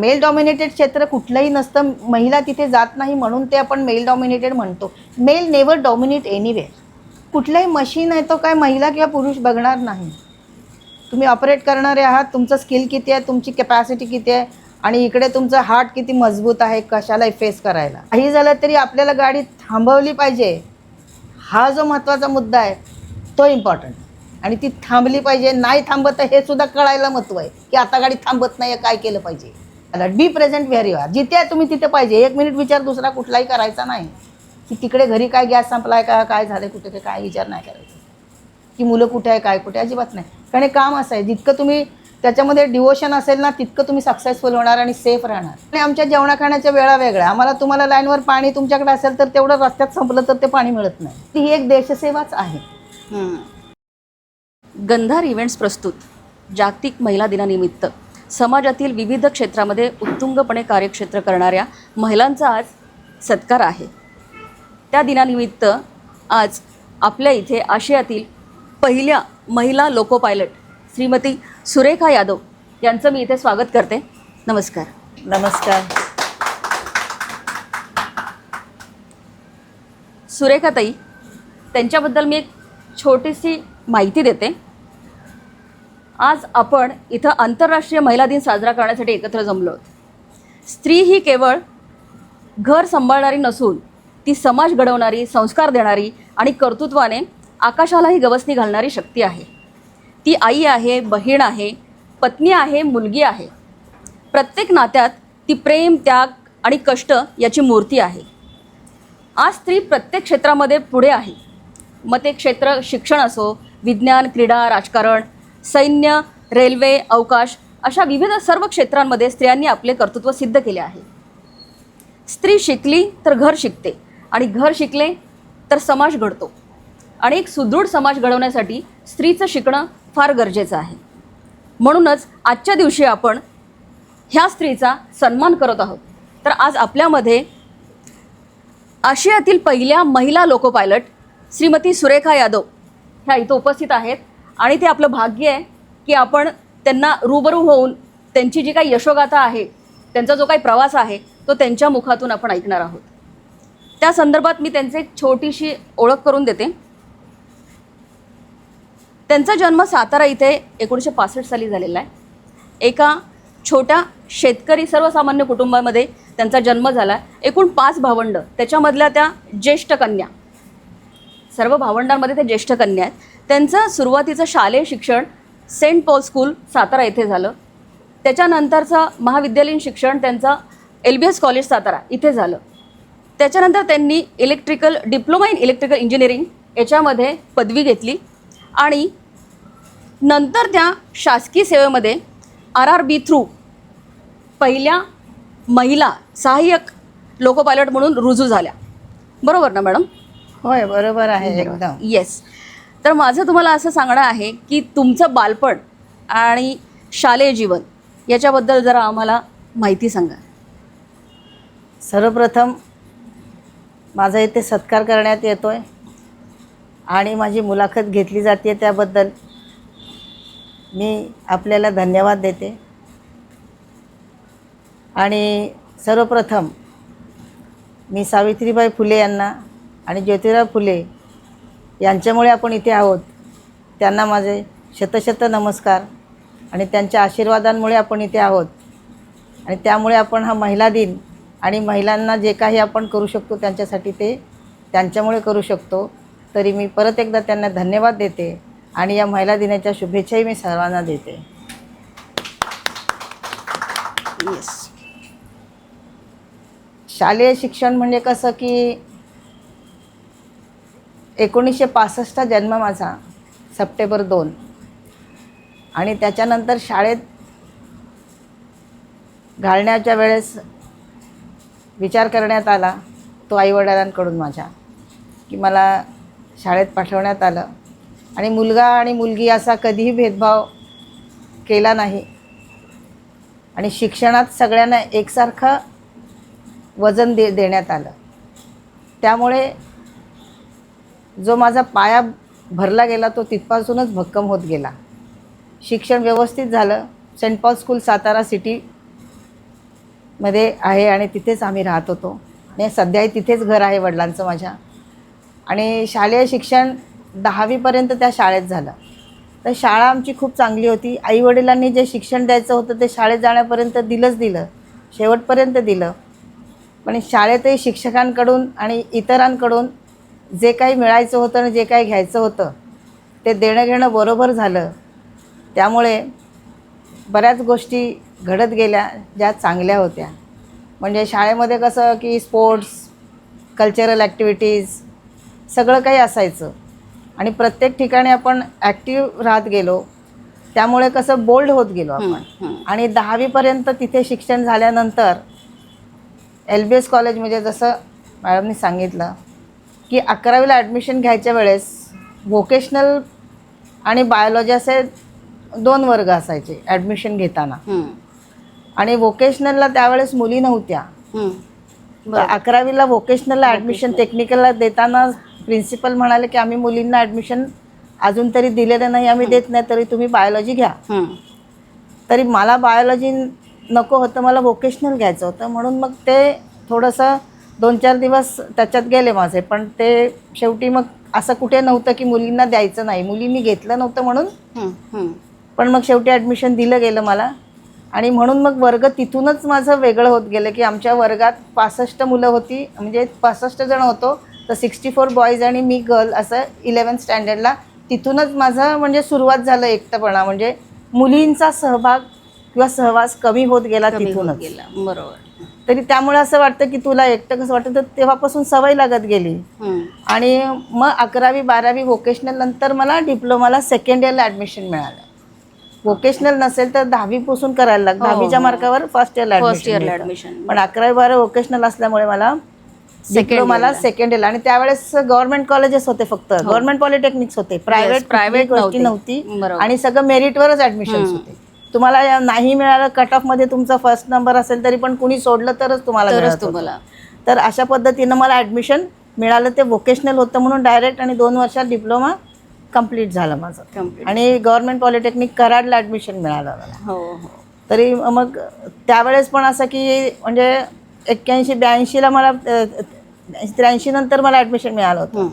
Mail dominated क्षेत्र कुठलंही नसतं, महिला तिथे जात नाही म्हणून ते आपण मेल डॉमिनेटेड म्हणतो. Male never dominate anywhere. कुठलंही मशीन आहे तो काय महिला किंवा पुरुष बघणार नाही. तुम्ही ऑपरेट करणारे आहात, तुमचं स्किल किती आहे, तुमची कॅपॅसिटी किती आहे आणि इकडे तुमचं हार्ट किती मजबूत आहे कशाला फेस करायला. काही झालं तरी आपल्याला गाडी थांबवली पाहिजे, हा जो महत्त्वाचा मुद्दा आहे तो इम्पॉर्टंट. आणि ती थांबली पाहिजे, नाही थांबत हे सुद्धा कळायला महत्त्व आहे की आता गाडी थांबत नाही आहे, काय केलं पाहिजे. Be present where you are. जिथे आहे तुम्ही तिथे पाहिजे. 1 मिनिट विचार दुसरा कुठलाही करायचा नाही की तिकडे घरी काय गॅस संपलाय का, काय झालं कुठे, ते काय विचार नाही करायचा की मुलं कुठे आहे काय कुठे, अजिबात नाही. कारण हे काम असं आहे, जितकं तुम्ही त्याच्यामध्ये डिवोशन असेल ना तितकं तुम्ही सक्सेसफुल होणार आणि सेफ राहणार. आणि आमच्या जेवणा खाण्याच्या वेळा वेगळ्या. आम्हाला तुम्हाला लाईनवर पाणी तुमच्याकडे असेल तर तेवढं रस्त्यात संपलं तर ते पाणी मिळत नाही. ती ही एक देशसेवाच आहे. गंधार इव्हेंट्स प्रस्तुत जागतिक महिला दिनानिमित्त समाजातील विविध क्षेत्रामध्ये उत्तुंगपणे कार्यक्षेत्र करणाऱ्या महिलांचा आज सत्कार आहे. त्या दिनानिमित्त आज आपल्या इथे आशियातील पहिल्या महिला लोको पायलट श्रीमती सुरेखा यादव यांचं मी इथे स्वागत करते. नमस्कार. नमस्कार. सुरेखाताई, त्यांच्याबद्दल मी एक छोटीशी माहिती देते. आज आपण इथं आंतरराष्ट्रीय महिला दिन साजरा करण्यासाठी एकत्र जमलो आहोत. स्त्री ही केवळ घर सांभाळणारी नसून ती समाज घडवणारी, संस्कार देणारी आणि कर्तृत्वाने आकाशालाही गवसणी घालणारी शक्ती आहे. ती आई आहे, बहीण आहे, पत्नी आहे, मुलगी आहे. प्रत्येक नात्यात ती प्रेम, त्याग आणि कष्ट याची मूर्ती आहे. आज स्त्री प्रत्येक क्षेत्रामध्ये पुढे आहे. मग ते क्षेत्र शिक्षण असो, विज्ञान, क्रीडा, राजकारण, सैन्य, रेल्वे, अवकाश अशा विविध सर्व क्षेत्रांमध्ये स्त्रियांनी आपले कर्तृत्व सिद्ध केले आहे. स्त्री शिकली तर घर शिकते आणि घर शिकले तर समाज घडतो. आणि एक सुदृढ समाज घडवण्यासाठी स्त्रीचं शिकणं फार गरजेचं आहे. म्हणूनच आजच्या दिवशी आपण ह्या स्त्रीचा सन्मान करत आहोत. तर आज आपल्यामध्ये आशियातील पहिल्या महिला लोको पायलट श्रीमती सुरेखा यादव ह्या इथं उपस्थित आहेत. आणि ते आपलं भाग्य आहे की आपण त्यांना रूबरू होऊन त्यांची जी काही यशोगाथा आहे, त्यांचा जो काही प्रवास आहे तो त्यांच्या मुखातून आपण ऐकणार आहोत. त्या संदर्भात मी त्यांचे एक छोटीशी ओळख करून देते. त्यांचा जन्म सातारा इथे 1965 साली झालेला आहे. एका छोट्या शेतकरी सर्वसामान्य कुटुंबामध्ये त्यांचा जन्म झाला. एकूण 5 भावंड, त्याच्यामधल्या त्या ज्येष्ठ कन्या. सर्व भावंडांमध्ये त्या ज्येष्ठ कन्या आहेत. त्यांचं सुरुवातीचं शालेय शिक्षण सेंट पॉल स्कूल सातारा येथे झालं. त्याच्यानंतरचं महाविद्यालयीन शिक्षण त्यांचं LBS कॉलेज सातारा इथे झालं. त्याच्यानंतर त्यांनी डिप्लोमा इन इलेक्ट्रिकल इंजिनिअरिंग याच्यामध्ये पदवी घेतली आणि नंतर त्या शासकीय सेवेमध्ये RRB थ्रू पहिल्या महिला सहाय्यक लोको पायलट म्हणून रुजू झाल्या. बरोबर ना मॅडम? होय, बरोबर आहे एकदम. येस. तर माझं तुम्हाला असं सांगणं आहे की तुमचं बालपण आणि शालेय जीवन याच्याबद्दल जरा आम्हाला माहिती सांगा. सर्वप्रथम माझा इथे सत्कार करण्यात येतो आहे आणि माझी मुलाखत घेतली जाते त्याबद्दल मी आपल्याला धन्यवाद देते. आणि सर्वप्रथम मी सावित्रीबाई फुले यांना आणि ज्योतिराव फुले यांच्यामुळे आपण इथे आहोत, त्यांना माझे शतशत नमस्कार. आणि त्यांच्या आशीर्वादांमुळे आपण इथे आहोत आणि त्यामुळे आपण हा महिला दिन आणि महिलांना जे काही आपण करू शकतो त्यांच्यासाठी ते त्यांच्यामुळे करू शकतो. तरी मी परत एकदा त्यांना धन्यवाद देते आणि या महिला दिनाच्या शुभेच्छाही मी सर्वांना देते. येस. शालेय शिक्षण म्हणजे कसं की 1965 जन्म माझा, सप्टेंबर 2. आणि त्याच्यानंतर शाळेत घालण्याच्या वेळेस विचार करण्यात आला तो आईवडिलांकडून माझ्या की मला शाळेत पाठवण्यात आलं. आणि मुलगा आणि मुलगी असा कधीही भेदभाव केला नाही आणि शिक्षणात सगळ्यांना एकसारखं वजन देण्यात आलं. त्यामुळे जो माझा पाया भरला गेला तो तिथपासूनच भक्कम होत गेला. शिक्षण व्यवस्थित झालं. Saint Paul school Satara city मध्ये आहे आणि तिथेच आम्ही राहत होतो. आणि सध्याही तिथेच घर आहे वडिलांचं माझ्या. आणि शालेय शिक्षण 10वीपर्यंत त्या शाळेत झालं. तर शाळा आमची खूप चांगली होती. आईवडिलांनी जे शिक्षण द्यायचं होतं ते शाळेत जाण्यापर्यंत दिलं, शेवटपर्यंत दिलं. पण शाळेतही शिक्षकांकडून आणि इतरांकडून जे काही मिळायचं होतं आणि जे काही घ्यायचं होतं ते देणं घेणं बरोबर झालं. त्यामुळे बऱ्याच गोष्टी घडत गेल्या ज्या चांगल्या होत्या. म्हणजे शाळेमध्ये कसं की स्पोर्ट्स, कल्चरल ॲक्टिव्हिटीज सगळं काही असायचं आणि प्रत्येक ठिकाणी आपण ॲक्टिव्ह राहत गेलो. त्यामुळे कसं बोल्ड होत गेलो आपण. आणि 10वीपर्यंत तिथे शिक्षण झाल्यानंतर LBS कॉलेज म्हणजे जसं मॅडमनी सांगितलं की 11वीला ॲडमिशन घ्यायच्या वेळेस व्होकेशनल आणि बायोलॉजी असे 2 वर्ग असायचे ॲडमिशन घेताना. आणि व्होकेशनलला त्यावेळेस मुली नव्हत्या. तर 11वीला व्होकेशनलला ॲडमिशन टेक्निकलला देताना प्रिन्सिपल म्हणाले की आम्ही मुलींना ॲडमिशन अजून तरी दिलेलं नाही, आम्ही देत नाही, तरी तुम्ही बायोलॉजी घ्या. तरी मला बायोलॉजी नको होतं, मला व्होकेशनल घ्यायचं होतं. म्हणून मग ते थोडंसं 2-4 दिवस त्याच्यात गेले माझे. पण ते शेवटी मग असं कुठे नव्हतं की मुलींना द्यायचं नाही, मुलींनी घेतलं नव्हतं म्हणून. पण मग शेवटी ॲडमिशन दिलं गेलं मला. आणि म्हणून मग वर्ग तिथूनच माझं वेगळं होत गेलं की आमच्या वर्गात 65 मुलं होती, म्हणजे 65 जण होतो. तर 64 बॉईज आणि मी गर्ल असं 11th स्टँडर्डला. तिथूनच माझं म्हणजे सुरुवात झालं एकटेपणा. म्हणजे मुलींचा सहभाग किंवा सहवास कमी होत गेला तिथूनच. बरोबर. तरी त्यामुळे असं वाटतं की तुला एकटं कसं वाटतं, तर तेव्हापासून सवय लागत गेली. आणि मग 11वी 12वी व्होकेशनल नंतर मला डिप्लोमाला सेकंड इयरला ॲडमिशन मिळालं. व्होकेशनल नसेल तर 10वीपासून करायला लागतं. 10वीच्या मार्कावर फर्स्ट इयरला ॲडमिशन. पण 11वी 12वी व्होकेशनल असल्यामुळे मला डिप्लोमाला सेकंड इयरला. आणि त्यावेळेस गव्हर्नमेंट कॉलेजेस होते, फक्त गव्हर्नमेंट पॉलिटेक्निक्स होते, प्रायव्हेट गोष्टी नव्हती. आणि सगळं मेरिटवरच ॲडमिशन्स होते. तुम्हाला नाही मिळालं, कट ऑफमध्ये तुमचा फर्स्ट नंबर असेल तरी पण कुणी सोडलं तरच तुम्हाला मिळत होतं. तर अशा पद्धतीनं मला ॲडमिशन मिळालं. ते व्होकेशनल होतं म्हणून डायरेक्ट. आणि 2 वर्षात डिप्लोमा कंप्लीट झालं माझं. आणि गव्हर्नमेंट पॉलिटेक्निक कराडला ॲडमिशन मिळालं मला. तरी मग त्यावेळेस पण असं की म्हणजे 81-82ला मला 83 नंतर मला ॲडमिशन मिळालं होतं.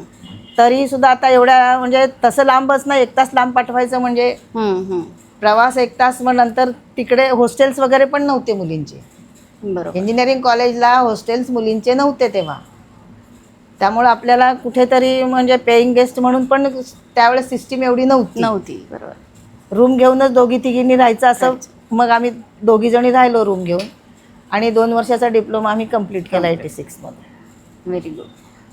तरीसुद्धा आता एवढ्या म्हणजे तसं लांबच ना, 1 तास लांब पाठवायचं म्हणजे प्रवास 1 तास. मग नंतर तिकडे हॉस्टेल्स वगैरे पण नव्हते मुलींचे. इंजिनिअरिंग कॉलेजला हॉस्टेल्स मुलींचे नव्हते तेव्हा. त्यामुळं आपल्याला कुठेतरी म्हणजे पेईंग गेस्ट म्हणून पण त्यावेळेस सिस्टीम एवढी नव्हती. बरोबर. रूम घेऊनच दोघी तिघींनी राहायचं असं. मग आम्ही 2घी जणी राहिलो रूम घेऊन. आणि 2 वर्षाचा डिप्लोमा आम्ही कंप्लीट केला 86मध्ये. Very good.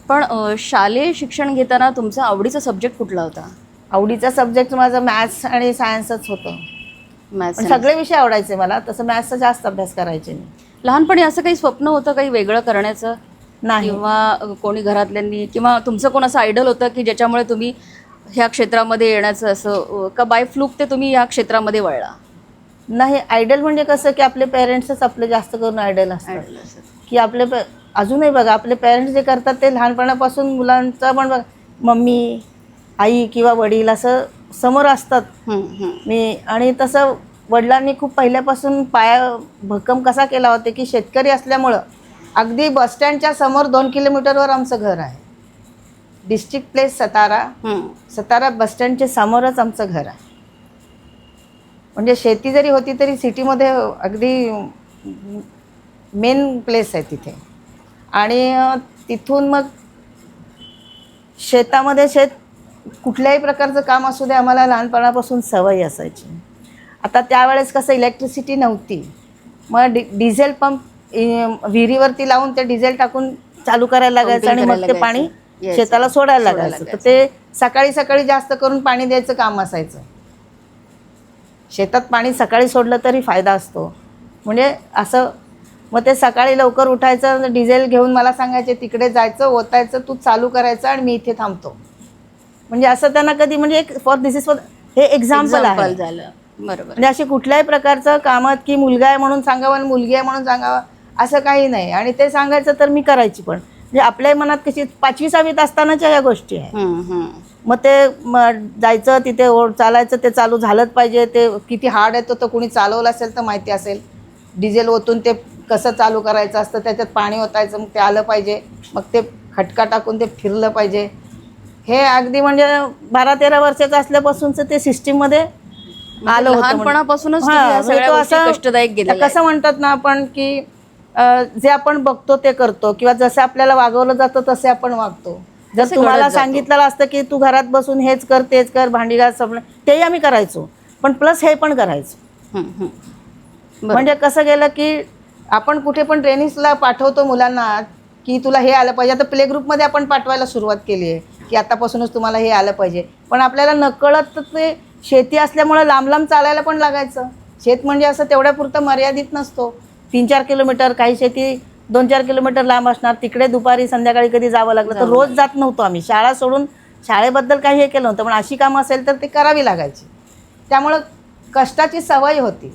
पण शालेय शिक्षण घेताना तुमचा आवडीचा सब्जेक्ट कुठला होता? आवडीचा सब्जेक्ट माझं मॅथ्स आणि सायन्सच होतं. सगळे विषय आवडायचे मला. तसं मॅथ्सचा जास्त अभ्यास करायचे मी. लहानपणी असं काही स्वप्न होतं काही वेगळं करण्याचं? नाही. किंवा कोणी घरातल्यांनी किंवा तुमचं कोण असं आयडल होतं की ज्याच्यामुळे तुम्ही ह्या क्षेत्रामध्ये येण्याचं असं, का बाय फ्लूक ते तुम्ही या क्षेत्रामध्ये वळला? नाही, आयडल म्हणजे कसं की आपले पेरेंट्सच आपले जास्त करून आयडल असतात. की आपले अजूनही बघा आपले पेरेंट्स जे करतात ते लहानपणापासून मुलांचं पण बघा, मम्मी, आई किंवा वडील असं समोर असतात. मी आणि तसं वडिलांनी खूप पहिल्यापासून पाया भक्कम कसा केला होता की शेतकरी असल्यामुळं अगदी बसस्टँडच्या समोर 2 किलोमीटरवर आमचं घर आहे. डिस्ट्रिक्ट प्लेस सतारा बसस्टँडच्या समोरच आमचं घर आहे. म्हणजे शेती जरी होती तरी सिटीमध्ये अगदी मेन प्लेस आहे तिथे. आणि तिथून मग शेतामध्ये कुठल्याही प्रकारचं काम असू दे आम्हाला लहानपणापासून सवय असायची. आता त्यावेळेस कसं इलेक्ट्रिसिटी नव्हती. मग डिझेल पंप विहिरीवरती लावून ते डिझेल टाकून चालू करायला लागायचं आणि मग ते पाणी शेताला सोडायला लागायचं. तर ते सकाळी जास्त करून पाणी द्यायचं काम असायचं. शेतात पाणी सकाळी सोडलं तरी फायदा असतो. म्हणजे असं मग ते सकाळी लवकर उठायचं, डिझेल घेऊन मला सांगायचे तिकडे जायचं, ओतायचं, तू चालू करायचं आणि मी इथे थांबतो. म्हणजे असं त्यांना कधी म्हणजे एक हे एक्झाम्पल झालं. बरोबर. म्हणजे अशी कुठल्याही प्रकारचं कामात की मुलगा आहे म्हणून सांगावं आणि मुलगी आहे म्हणून सांगावं असं काही नाही. आणि ते सांगायचं तर मी करायची. पण म्हणजे आपल्या मनात कशी 5वी-6वीत असतानाच्या या गोष्टी आहे. मग ते जायचं तिथे चालायचं, ते चालू झालंच पाहिजे. ते किती हार्ड आहे तो कुणी चालवलं असेल तर माहिती असेल. डिझेल ओतून ते कसं चालू करायचं असतं, त्याच्यात पाणी ओतायचं, मग ते आलं पाहिजे, मग ते खटका टाकून ते फिरलं पाहिजे. हे अगदी म्हणजे 12-13 वर्षाचं असल्यापासूनच ते सिस्टीममध्ये आलं होतं. लहानपणापासूनच तुम्ही हां, या म्हणजे सगळ्या तो गोष्टी असं कष्टदायक गेलेल्या कसं म्हणतात ना आपण की जे आपण बघतो ते करतो, किंवा जसं आपल्याला वागवलं जातं तसे आपण वागतो. जर तसे तुम्हाला घडत जातो. सांगितलेलं असतं की तू घरात बसून हेच कर तेच कर, भांडी घास, सगळं तेही आम्ही करायचो, पण प्लस हे पण करायचो. बरोबर. म्हणजे कसं गेलं की आपण कुठे पण ट्रेनिंग्सला पाठवतो मुलांना की तुला हे आलं पाहिजे. आता प्ले ग्रुपमध्ये आपण पाठवायला सुरुवात केली आहे की आतापासूनच तुम्हाला हे आलं पाहिजे, पण आपल्याला नकळत ते शेती असल्यामुळे लांब लांब चालायला पण लागायचं. शेत म्हणजे असं तेवढ्यापुरतं मर्यादित नसतो. 3-4 किलोमीटर, काही शेती 2-4 किलोमीटर लांब असणार, तिकडे दुपारी संध्याकाळी कधी जावं लागलं तर रोज जात नव्हतो आम्ही. शाळा सोडून शाळेबद्दल काही हे केलं नव्हतं, पण अशी कामं असेल तर ते करावी लागायची. त्यामुळं कष्टाची सवय होती.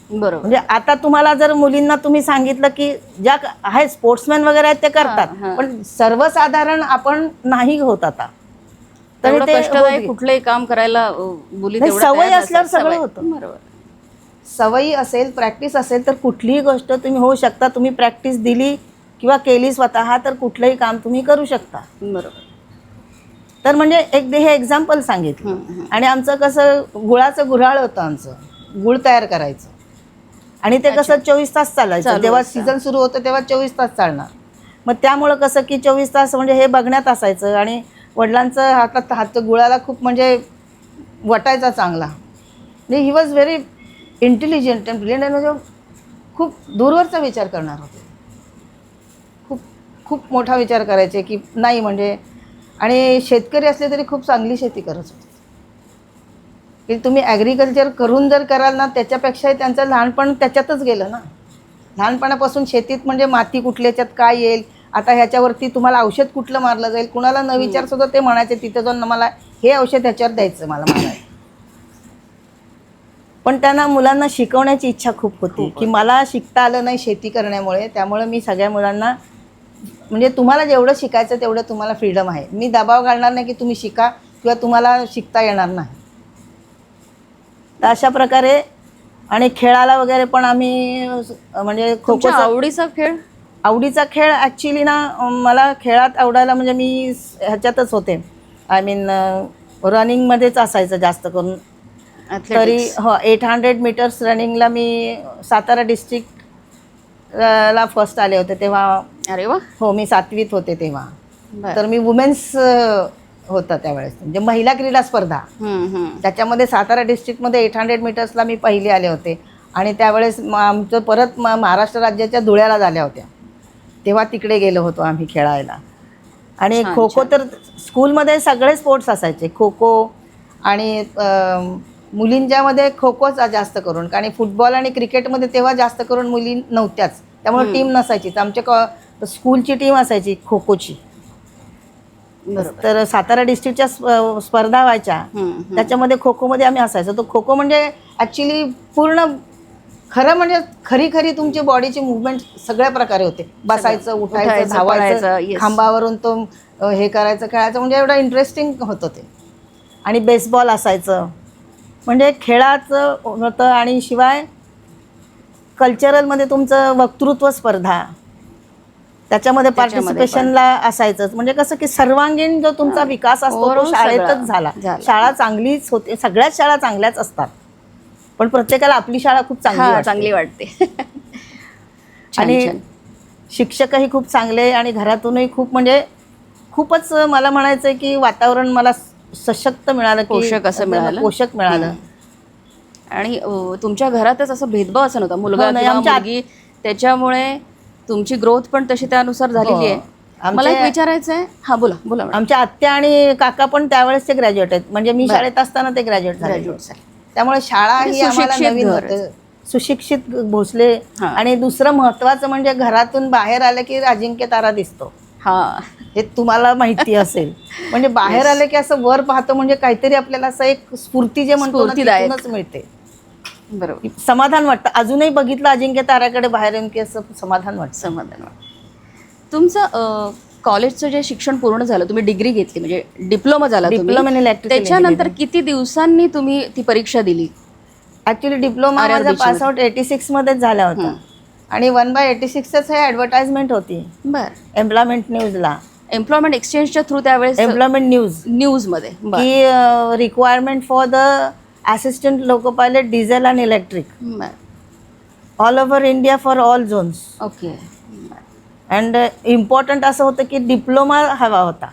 बरोबर. म्हणजे आता तुम्हाला जर मुलींना तुम्ही सांगितलं की ज्या आहे स्पोर्ट्समॅन वगैरे आहेत ते करतात, हां. पण सर्वसाधारण आपण नाही होत आता. तरी तेवढं ते कष्टदायक कुठलंही काम करायला मुली नाही, तेवढ्या सवय तयार असल्यावर नसतात. सगळं सवय. होतं. बरोबर. सवयी असेल, प्रॅक्टिस असेल तर कुठलीही गोष्ट तुम्ही होऊ शकता. तुम्ही प्रॅक्टिस दिली किंवा केली स्वतः तर कुठलंही काम तुम्ही करू शकता. बरोबर. तर म्हणजे हे एक्झाम्पल सांगितलं. आणि आमचं कसं गुळाचं गुऱ्हाळ होतं, आमचं गुळ तयार करायचं, आणि ते कसं 24 तास चालायचं. चालू जेव्हा असतं. सीझन सुरू होतं तेव्हा 24 तास चालणार. मग त्यामुळं कसं की 24 तास म्हणजे हे बघण्यात असायचं, आणि वडिलांचं हात गुळाला खूप म्हणजे वटायचा चांगला. म्हणजे he was very intelligent and brilliant, म्हणजे खूप दूरवरचा विचार करणार होते. खूप खूप मोठा विचार करायचे की नाही म्हणजे, आणि शेतकरी असले तरी खूप चांगली शेती करत होते. की तुम्ही ॲग्रिकल्चर करून जर कराल ना, त्याच्यापेक्षाही त्यांचं लहानपण त्याच्यातच गेलं ना. लहानपणापासून शेतीत म्हणजे माती कुठल्याच्यात काय येईल, आता ह्याच्यावरती तुम्हाला औषध कुठलं मारलं जाईल, कुणाला न विचारसुद्धा ते म्हणायचे तिथं जाऊन मला हे औषध ह्याच्यावर द्यायचं मला मारायचं. पण त्यांना मुलांना शिकवण्याची इच्छा खूप होती की मला शिकता आलं नाही शेती करण्यामुळे, त्यामुळे मी सगळ्या मुलांना म्हणजे तुम्हाला जेवढं शिकायचं तेवढं तुम्हाला फ्रीडम आहे. मी दबाव घालणार नाही की तुम्ही शिका किंवा तुम्हाला शिकता येणार नाही. तर अशा प्रकारे, आणि खेळाला वगैरे पण आम्ही म्हणजे खो तुमच्या खोचा आवडीचा खेळ? आवडीचा खेळ ॲक्च्युली ना, मला खेळात आवडायला म्हणजे मी ह्याच्यातच होते, आय मीन रनिंगमध्येच असायचं जास्त करून. तरी Athletics. 800 मीटर्स रनिंगला मी सातारा डिस्ट्रिक्ट ला फर्स्ट आले होते तेव्हा. अरे वा. हो, मी 7वीत होते तेव्हा. बरं. तर मी वुमेन्स होता त्यावेळेस, म्हणजे महिला क्रीडा स्पर्धा, त्याच्यामध्ये सातारा डिस्ट्रिक्टमध्ये 800 मीटर्सला मी पहिली आले होते. आणि त्यावेळेस आमचं परत महाराष्ट्र राज्याच्या धुळ्याला झाल्या होत्या, तेव्हा तिकडे गेलो होतो आम्ही खेळायला. आणि छान, खो खो छान. तर स्कूलमध्ये सगळे स्पोर्ट्स असायचे, खो खो आणि मुलींच्यामध्ये खो खोच जास्त करून, कारण फुटबॉल आणि क्रिकेटमध्ये तेव्हा जास्त करून मुली नव्हत्याच, त्यामुळे टीम नसायचीच. आमच्या स्कूलची टीम असायची खो खोची. बरोबर. तर सातारा डिस्ट्रिक्टच्या स्पर्धा व्हायच्या, त्याच्यामध्ये खो खोमध्ये आम्ही असायचो. तो खो खो म्हणजे ॲक्च्युली पूर्ण खरं म्हणजे खरी खरी तुमची बॉडीची मुवमेंट सगळ्या प्रकारे होते. बसायचं, उठायचं, धावायचं, पळायचं, yes. खांबावरून तो हे करायचं, खेळायचं, म्हणजे एवढं इंटरेस्टिंग होतं ते. आणि बेसबॉल असायचं, म्हणजे खेळाचं होतं. आणि शिवाय कल्चरलमध्ये तुमचं वक्तृत्व स्पर्धा, त्याच्यामध्ये पार्टिसिपेशनला असायचंच. म्हणजे कसं की सर्वांगीण जो तुमचा विकास असतो तो Overall शाळेतच सगळा झाला. झाला. शाळा चांगलीच होते, सगळ्याच शाळा चांगल्याच असतात, पण प्रत्येकाला आपली शाळा खूप चांगली वाटते. आणि छान. शिक्षकही खूप चांगले, आणि घरातूनही खूप म्हणजे खूपच मला म्हणायचं आहे की वातावरण मला सशक्त मिळालं, पोषक असं मिळालं. पोषक मिळालं. आणि तुमच्या घरातच असं भेदभाव असा नव्हता, मुलगा हो, नाही, किंवा आमच्या मुलगी, त्याच्यामुळे तुमची ग्रोथ पण तशी त्यानुसार झालेली आहे. मला एक विचारायचं आहे. हां, बोला बोला. आमच्या आत्या आणि काका पण त्यावेळेसचे ग्रॅज्युएट आहेत, म्हणजे मी शाळेत असताना ते ग्रॅज्युएट झाले. त्यामुळे शाळा ही आम्हाला नवीन होतं, सुशिक्षित भोसले. आणि दुसरं महत्त्वाचं म्हणजे घरातून बाहेर आलं की अजिंक्य तारा दिसतो. हे तुम्हाला माहिती असेल. म्हणजे बाहेर आलं की असं वर पाहतो, म्हणजे काहीतरी आपल्याला असं एक स्फूर्ती जे म्हणतो ना, तिथूनच मिळते. बरोबर. समाधान वाटतं. अजूनही बघितलं अजिंक्य ताऱ्याकडे बाहेर येऊन की असं समाधान वाटतं. तुमचं कॉलेजचं जे शिक्षण पूर्ण झालं, तुम्ही डिग्री घेतली म्हणजे डिप्लोमा झाला, डिप्लोमा इन इलेक्ट्रिकल त्याच्यानंतर किती दिवसांनी तुम्ही ती परीक्षा दिली? ॲक्च्युली डिप्लोमा माझा पासआउट 86 मध्येच झाला होता. आणि 1/86च हे ॲडव्हर्टाइजमेंट होती बरं. एम्प्लॉयमेंट न्यूजला, एम्प्लॉयमेंट एक्सचेंजच्या थ्रू त्यावेळेस एम्प्लॉयमेंट न्यूजमध्ये. बरं. की requirement for the assistant loco pilot diesel and electric बरं. All over India for all zones. Okay. And important असं होतं की डिप्लोमा हवा होता,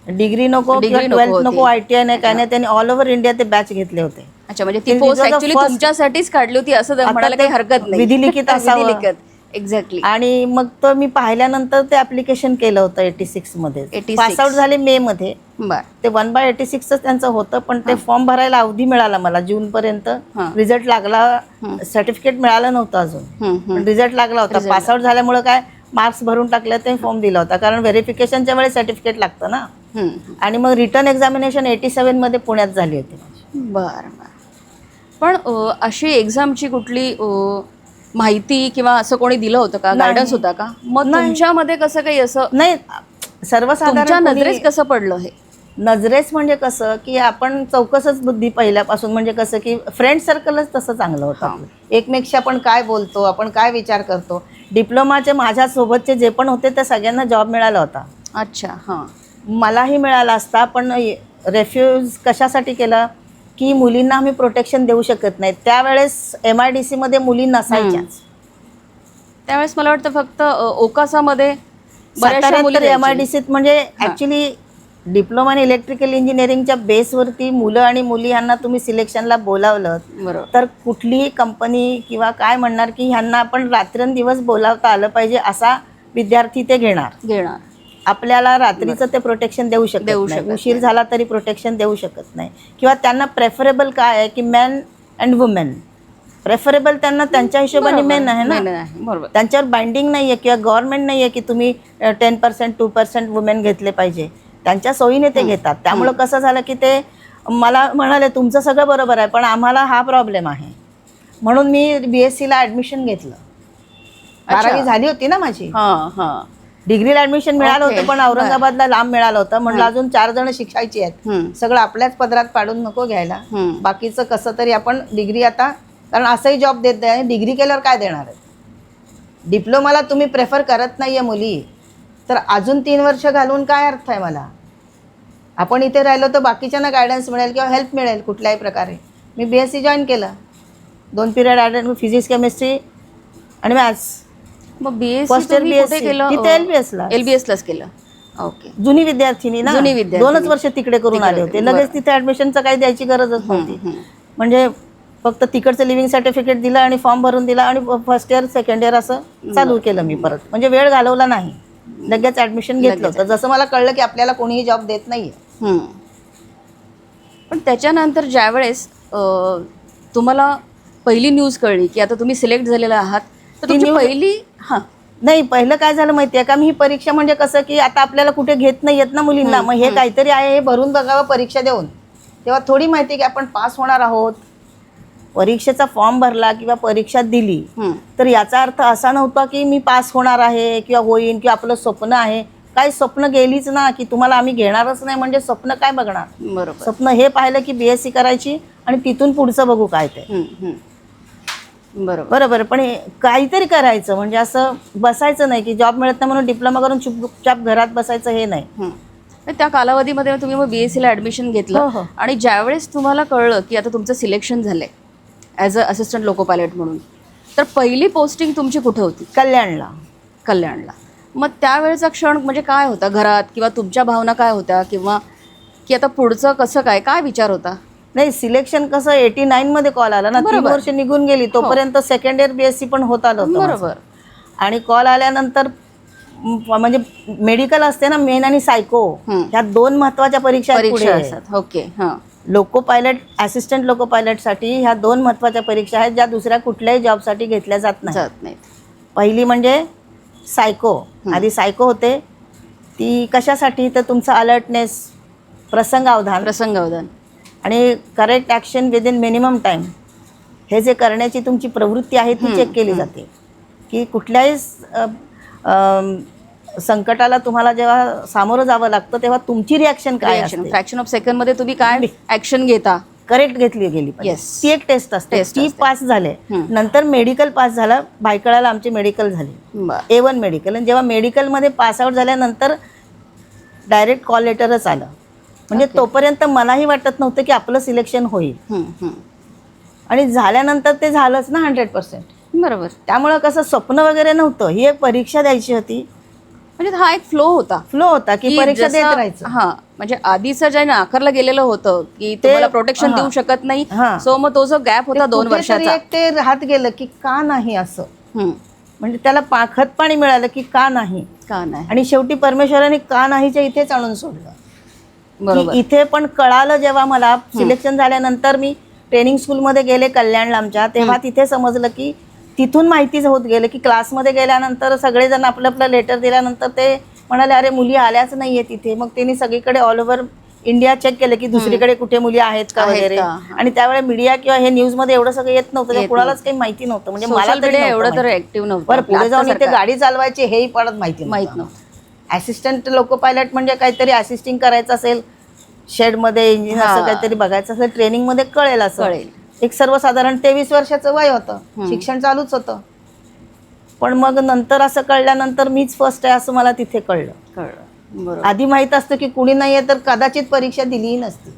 डिग्री नको किंवा Degree नको 12th नको, होती. ITI नाही काय नाही. त्यांनी ऑल ओव्हर इंडिया ते बॅच घेतले होते. अच्छा, म्हणजे ती This post was the actually first- तुमच्यासाठीच काढली होती असं आता म्हणायला ते काही हरकत नाही. विधिलिखित असावं. विधिलिखित. एक्झॅक्टली. आणि मग तो मी पाहिल्यानंतर ते ऍप्लिकेशन केलं होतं 86 मध्ये. 86. पासआउट झाले मे मध्ये. बरं. ते 1/86च त्यांचं होतं, पण ते फॉर्म भरायला अवधी मिळाला मला जून पर्यंत. हां. रिझल्ट लागला, सर्टिफिकेट मिळालं नव्हतं अजून, पण रिझल्ट लागला होता. Result पासआउट झाल्यामुळे काय मार्क्स भरून टाकले, ते फॉर्म दिला होता, कारण व्हेरिफिकेशनच्या वेळेस सर्टिफिकेट लागतं ना. आणि मग रिटर्न एक्झामिनेशन 87 मध्ये पुण्यात झाली होती माझी. बरं बरं. पण अशी एक्झामची कुठली माहिती किंवा असं कोणी दिलं होतं का, नाही. गायडन्स होता का? मग नाही. तुमच्यामध्ये कसं काही असं नाही, तुमच्या सर्वसाधारण नजरेस कोणी- कसं पडलं हे? नजरेस म्हणजे कसं की आपण चौकसच बुद्धी पहिल्यापासून, म्हणजे कसं की फ्रेंड सर्कलच तसं चांगलं होतं आपलं. एकमेकशी आपण काय बोलतो, आपण काय विचार करतो. डिप्लोमाचे माझ्यासोबतचे जे पण होते त्या सगळ्यांना जॉब मिळाला होता. अच्छा. हां. मलाही मिळाला असता, पण रेफ्यूज कशासाठी केलं की मुलींना आम्ही प्रोटेक्शन देऊ शकत नाही. त्यावेळेस MIDC मध्ये मुली नसायच्याच. त्यावेळेस मला वाटतं फक्त ओकासामध्ये बऱ्याचशा मुली साताऱ्यात जायच्या. MIDCत म्हणजे ॲक्च्युली डिप्लोमा आणि इलेक्ट्रिकल इंजिनिअरिंगच्या बेसवरती मुलं आणि मुली यांना तुम्ही सिलेक्शनला बोलावलं बरोबर. तर कुठलीही कंपनी किंवा काय म्हणणार की ह्यांना आपण रात्रंदिवस बोलावता आलं पाहिजे असा विद्यार्थी ते घेणार. आपल्याला रात्रीचं ते प्रोटेक्शन देऊ शकत नाही, उशीर झाला तरी प्रोटेक्शन देऊ शकत नाही. किंवा त्यांना प्रेफरेबल काय आहे की मॅन अँड वुमेन प्रेफरेबल, त्यांना त्यांच्या हिशोबाने मेन आहे ना. बरोबर. त्यांच्यावर बाइंडिंग नाही आहे किंवा गव्हर्नमेंट नाही आहे की तुम्ही 10% 2% वुमेन घेतले पाहिजे. त्यांच्या सोयीने ते घेतात. त्यामुळं कसं झालं की ते मला म्हणाले तुमचं सगळं बरोबर आहे, पण आम्हाला हा प्रॉब्लेम आहे. म्हणून मी BSc ला ॲडमिशन घेतलं. 12वी झाली होती ना माझी. हां हां. डिग्रीला ॲडमिशन मिळालं Okay. होतं, पण औरंगाबादला लांब मिळालं होतं. म्हणलं अजून 4 जण शिकायची आहेत, सगळं आपल्याच पदरात पाडून नको घ्यायला. बाकीचं कसं तरी आपण डिग्री आता, कारण असंही जॉब देत नाही, डिग्री केल्यावर काय देणार आहे. डिप्लोमाला तुम्ही प्रेफर करत नाही आहे मुली, तर अजून 3 वर्ष घालून काय अर्थ आहे मला. आपण इथे राहिलो तर बाकीच्यांना गायडन्स मिळेल किंवा हेल्प मिळेल कुठल्याही प्रकारे. मी BSc जॉईन केलं, 2 पिरियड ॲडेड, फिजिक्स केमिस्ट्री आणि मॅथ्स. मग BSc फर्स्ट इयर तुम्ही कुठे BSc केलं? तिथे LBSला. LBSलाच केलं. ओके. जुनी विद्यार्थिनी ना, जुनी विद्यार्थिनी. 2च वर्ष तिकडे करून आले होते. लगेच तिथे ॲडमिशनचं काही द्यायची गरजच नव्हती. म्हणजे फक्त तिकडचं लिव्हिंग सर्टिफिकेट दिलं आणि फॉर्म भरून दिला आणि फर्स्ट इयर सेकंड इयर असं चालू केलं मी परत. म्हणजे वेळ घालवला नाही, लगेच ॲडमिशन घेतलं होतं. जसं मला कळलं की आपल्याला कोणीही जॉब देत नाही आहे. पण त्याच्यानंतर ज्यावेळेस तुम्हाला पहिली न्यूज कळली की आता तुम्ही सिलेक्ट झालेला आहात, तर तुमची पहिली नाही, पहिलं काय झालं माहिती आहे का, मी ही परीक्षा म्हणजे कसं की आता आपल्याला कुठे घेत नाही येत ना मुलींना, मग हे काहीतरी आहे हे भरून बघावं परीक्षा देऊन. तेव्हा थोडी माहिती की आपण पास होणार आहोत. परीक्षेचा फॉर्म भरला किंवा परीक्षा दिली तर याचा अर्थ असा नव्हता की मी पास होणार आहे किंवा होईन किंवा आपलं स्वप्न आहे. काही स्वप्न गेलीच ना, की तुम्हाला आम्ही घेणारच नाही म्हणजे स्वप्न काय बघणार. बरोबर. स्वप्न हे पाहिलं की BSc करायची आणि तिथून पुढचं बघू काय ते. बरोबर. पण काहीतरी करायचं, म्हणजे असं बसायचं नाही की जॉब मिळत नाही म्हणून डिप्लोमा करून चुपचाप घरात बसायचं, हे नाही. त्या कालावधीमध्ये तुम्ही मग BScला ॲडमिशन घेतलं आणि ज्यावेळेस तुम्हाला कळलं की आता तुमचं सिलेक्शन झालंय as a assistant loco pilot म्हणून, तर पहिली पोस्टिंग तुमची कुठे होती? कल्याणला. मग त्यावेळेचा क्षण म्हणजे काय होता घरात, किंवा तुमच्या भावना काय होत्या, किंवा की आता पुढचं कसं काय विचार होता? नाही, सिलेक्शन कसं 89 मध्ये कॉल आला ना, 3 वर्ष निघून गेली, तोपर्यंत सेकंड इयर BSc पण होत आलं होतं. बरोबर. आणि कॉल आल्यानंतर म्हणजे मेडिकल असते ना मेन आणि सायको, ह्या 2 महत्वाच्या परीक्षा असतात. ओके. हां. लोको पायलट, असिस्टंट लोको पायलटसाठी ह्या 2 महत्वाच्या परीक्षा आहेत ज्या दुसऱ्या कुठल्याही जॉबसाठी घेतल्या जात नाहीत. पहिली म्हणजे सायको. आधी सायको होते, ती कशासाठी तर तुमचं अलर्टनेस, प्रसंगावधान आणि correct action within minimum time, हे जे करण्याची तुमची प्रवृत्ती आहे ती चेक केली जाते. की कुठल्याही संकटाला तुम्हाला जेव्हा सामोरं जावं लागतं तेव्हा तुमची रिॲक्शन काय असते. फ्रॅक्शन ऑफ सेकंडमध्ये तुम्ही काय ॲक्शन घेता, करेक्ट घेतली गेली पाहिजे. Yes. ती एक टेस्ट असते, Test ती असते. पास झाले. नंतर मेडिकल पास झाला, भायखळ्याला आमचे मेडिकल झाले, बरं. A1 medical. आणि जेव्हा मेडिकलमध्ये पासआउट झाल्यानंतर डायरेक्ट कॉल लेटरच आलं. म्हणजे तोपर्यंत मलाही वाटत नव्हतं की आपलं सिलेक्शन होईल, आणि झाल्यानंतर ते झालंच ना 100%. बरोबर. त्यामुळं कसं स्वप्न वगैरे नव्हतं, ही एक परीक्षा द्यायची होती, म्हणजे हा एक फ्लो होता फ्लो होता की परीक्षा देत जसं- राहायचं. हा, म्हणजे आधीचं जे नाकारलं गेलेलं होतं की तुम्हाला प्रोटेक्शन देऊ शकत नाही, हा. सो मग तो जो गॅप होता 2 कुठेतरी वर्षाचा. एक ते राहत गेलं की का नाही असं, हम्म. म्हणजे त्याला खत पाणी मिळालं की का नाही, का नाही. आणि शेवटी परमेश्वराने का नाहीच्या इथेच आणून सोडलं. बरोबर. की इथे पण कळालं जेव्हा मला सिलेक्शन झाल्यानंतर मी ट्रेनिंग स्कूलमध्ये गेले कल्याणला आमच्या, तेव्हा तिथे समजलं की तिथून माहितीच होत गेलं की क्लासमध्ये गेल्यानंतर सगळेजण आपलं आपलं लेटर दिल्यानंतर ते म्हणाले अरे मुली आल्याच नाहीये तिथे. मग त्यांनी सगळीकडे ऑल ओव्हर इंडिया चेक केलं की दुसरीकडे कुठे मुली आहेत का आहेत वगैरे. का? आणि त्यावेळेस मीडिया किंवा हे न्यूजमध्ये एवढं सगळं येत नव्हतं, येत कुणालाच काही माहिती नव्हतं. म्हणजे मला सोशल तरी मीडिया नव्हतं एवढं तर माहिती. ऍक्टिव्ह बरं नव्हतं. पुढे जाऊन इथे आत्तासारखं गाडी चालवायची हेही पडत माहिती माहित नव्हतं. असिस्टंट लोको पायलट म्हणजे काहीतरी असिस्टिंग करायचं असेल शेडमध्ये, इंजिन असं काहीतरी बघायचं असेल, ट्रेनिंगमध्ये कळेल असं. कळेल. एक सर्वसाधारण 23 वर्षाचं वय होतं, शिक्षण चालूच होतं. पण मग नंतर असं कळल्यानंतर मीच फर्स्ट आहे असं मला तिथे कळलं. बरोबर. आधी माहीत असतं की कुणी नाही आहे तर कदाचित परीक्षा दिलीही नसती.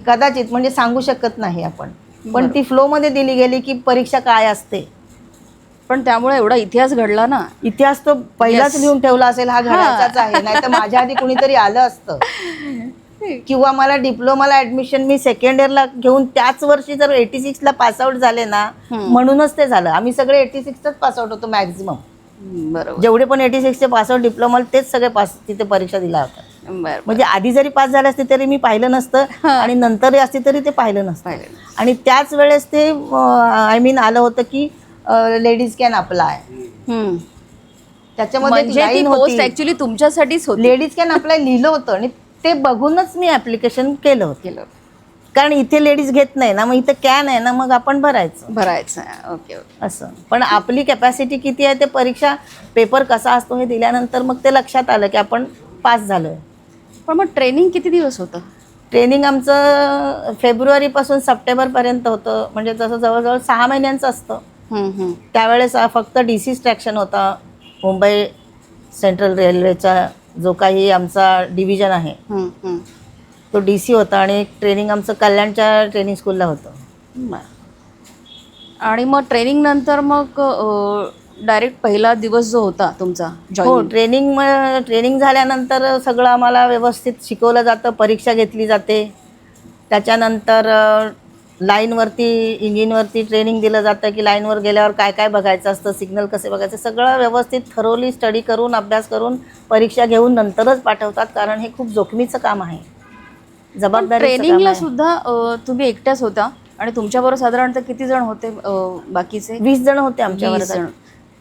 कदाचित म्हणजे सांगू शकत नाही आपण, पण ती फ्लोमध्ये दिली गेली की परीक्षा काय असते. पण त्यामुळे एवढा इतिहास घडला ना. इतिहास तो पहिलाच Yes. लिहून ठेवला असेल, हा घडायचाच आहे, नाही तर माझ्या आधी कुणीतरी आलं असतं. किंवा मला डिप्लोमाला ऍडमिशन मी सेकंड इयरला घेऊन त्याच वर्षी जर 86ला पासआउट झाले ना, म्हणूनच ते झालं. आम्ही सगळे 86च पासआउट होतो मॅक्झिमम. बरोबर. जेवढे पण 86चे पासआउट डिप्लोमाला तेच सगळे पास तिथे परीक्षा दिला होता. बरोबर. म्हणजे आधी जरी पास झाले असते तरी मी पाहिलं नसतं, आणि नंतरही असते तरी ते पाहिलं नसतं. आणि त्याच वेळेस ते आय मीन आलं होतं की लेडीज कॅन अप्लाय. त्याच्यामध्ये म्हणजे ती पोस्ट ऍक्च्युली तुमच्यासाठीच होती. लेडीज कॅन अप्लाय लिहिलं होतं, आणि ते बघूनच मी ऍप्लिकेशन केलं होतं. कारण इथे लेडीज घेत नाही ना, मग इथे कॅन आहे ना, मग आपण भरायचं. ओके. असं. पण आपली कॅपॅसिटी किती आहे ते परीक्षा पेपर कसा असतो हे दिल्यानंतर मग ते लक्षात आलं की आपण पास झालोय. पण मग ट्रेनिंग किती दिवस होतं? ट्रेनिंग आमचं फेब्रुवारीपासून सप्टेंबरपर्यंत होतं, म्हणजे जसं जवळजवळ 6 महिन्यांचं असतं. त्यावेळेस फक्त DC ट्रॅक्शन होता, मुंबई सेंट्रल रेल्वेचा जो काही आमचा डिव्हिजन आहे तो DC होता, आणि ट्रेनिंग आमचं कल्याणच्या ट्रेनिंग स्कूलला होतं. आणि मग ट्रेनिंग नंतर मग डायरेक्ट पहिला दिवस जो होता तुमचा हो, ट्रेनिंग झाल्यानंतर सगळं आम्हाला व्यवस्थित शिकवलं जातं, परीक्षा घेतली जाते. त्याच्यानंतर लाईनवरती इंजिनवरती ट्रेनिंग दिलं जातं की लाईनवर गेल्यावर काय काय बघायचं असतं, सिग्नल कसे बघायचं, सगळं व्यवस्थित थरोली स्टडी करून अभ्यास करून परीक्षा घेऊन नंतरच पाठवतात. कारण हे खूप जोखमीचं काम आहे, जबाबदारी. ट्रेनिंगला सुद्धा तुम्ही एकट्याच होता, आणि तुमच्याबरोबर साधारणतः किती जण होते बाकीचे? 20 जण होते आमच्यावर.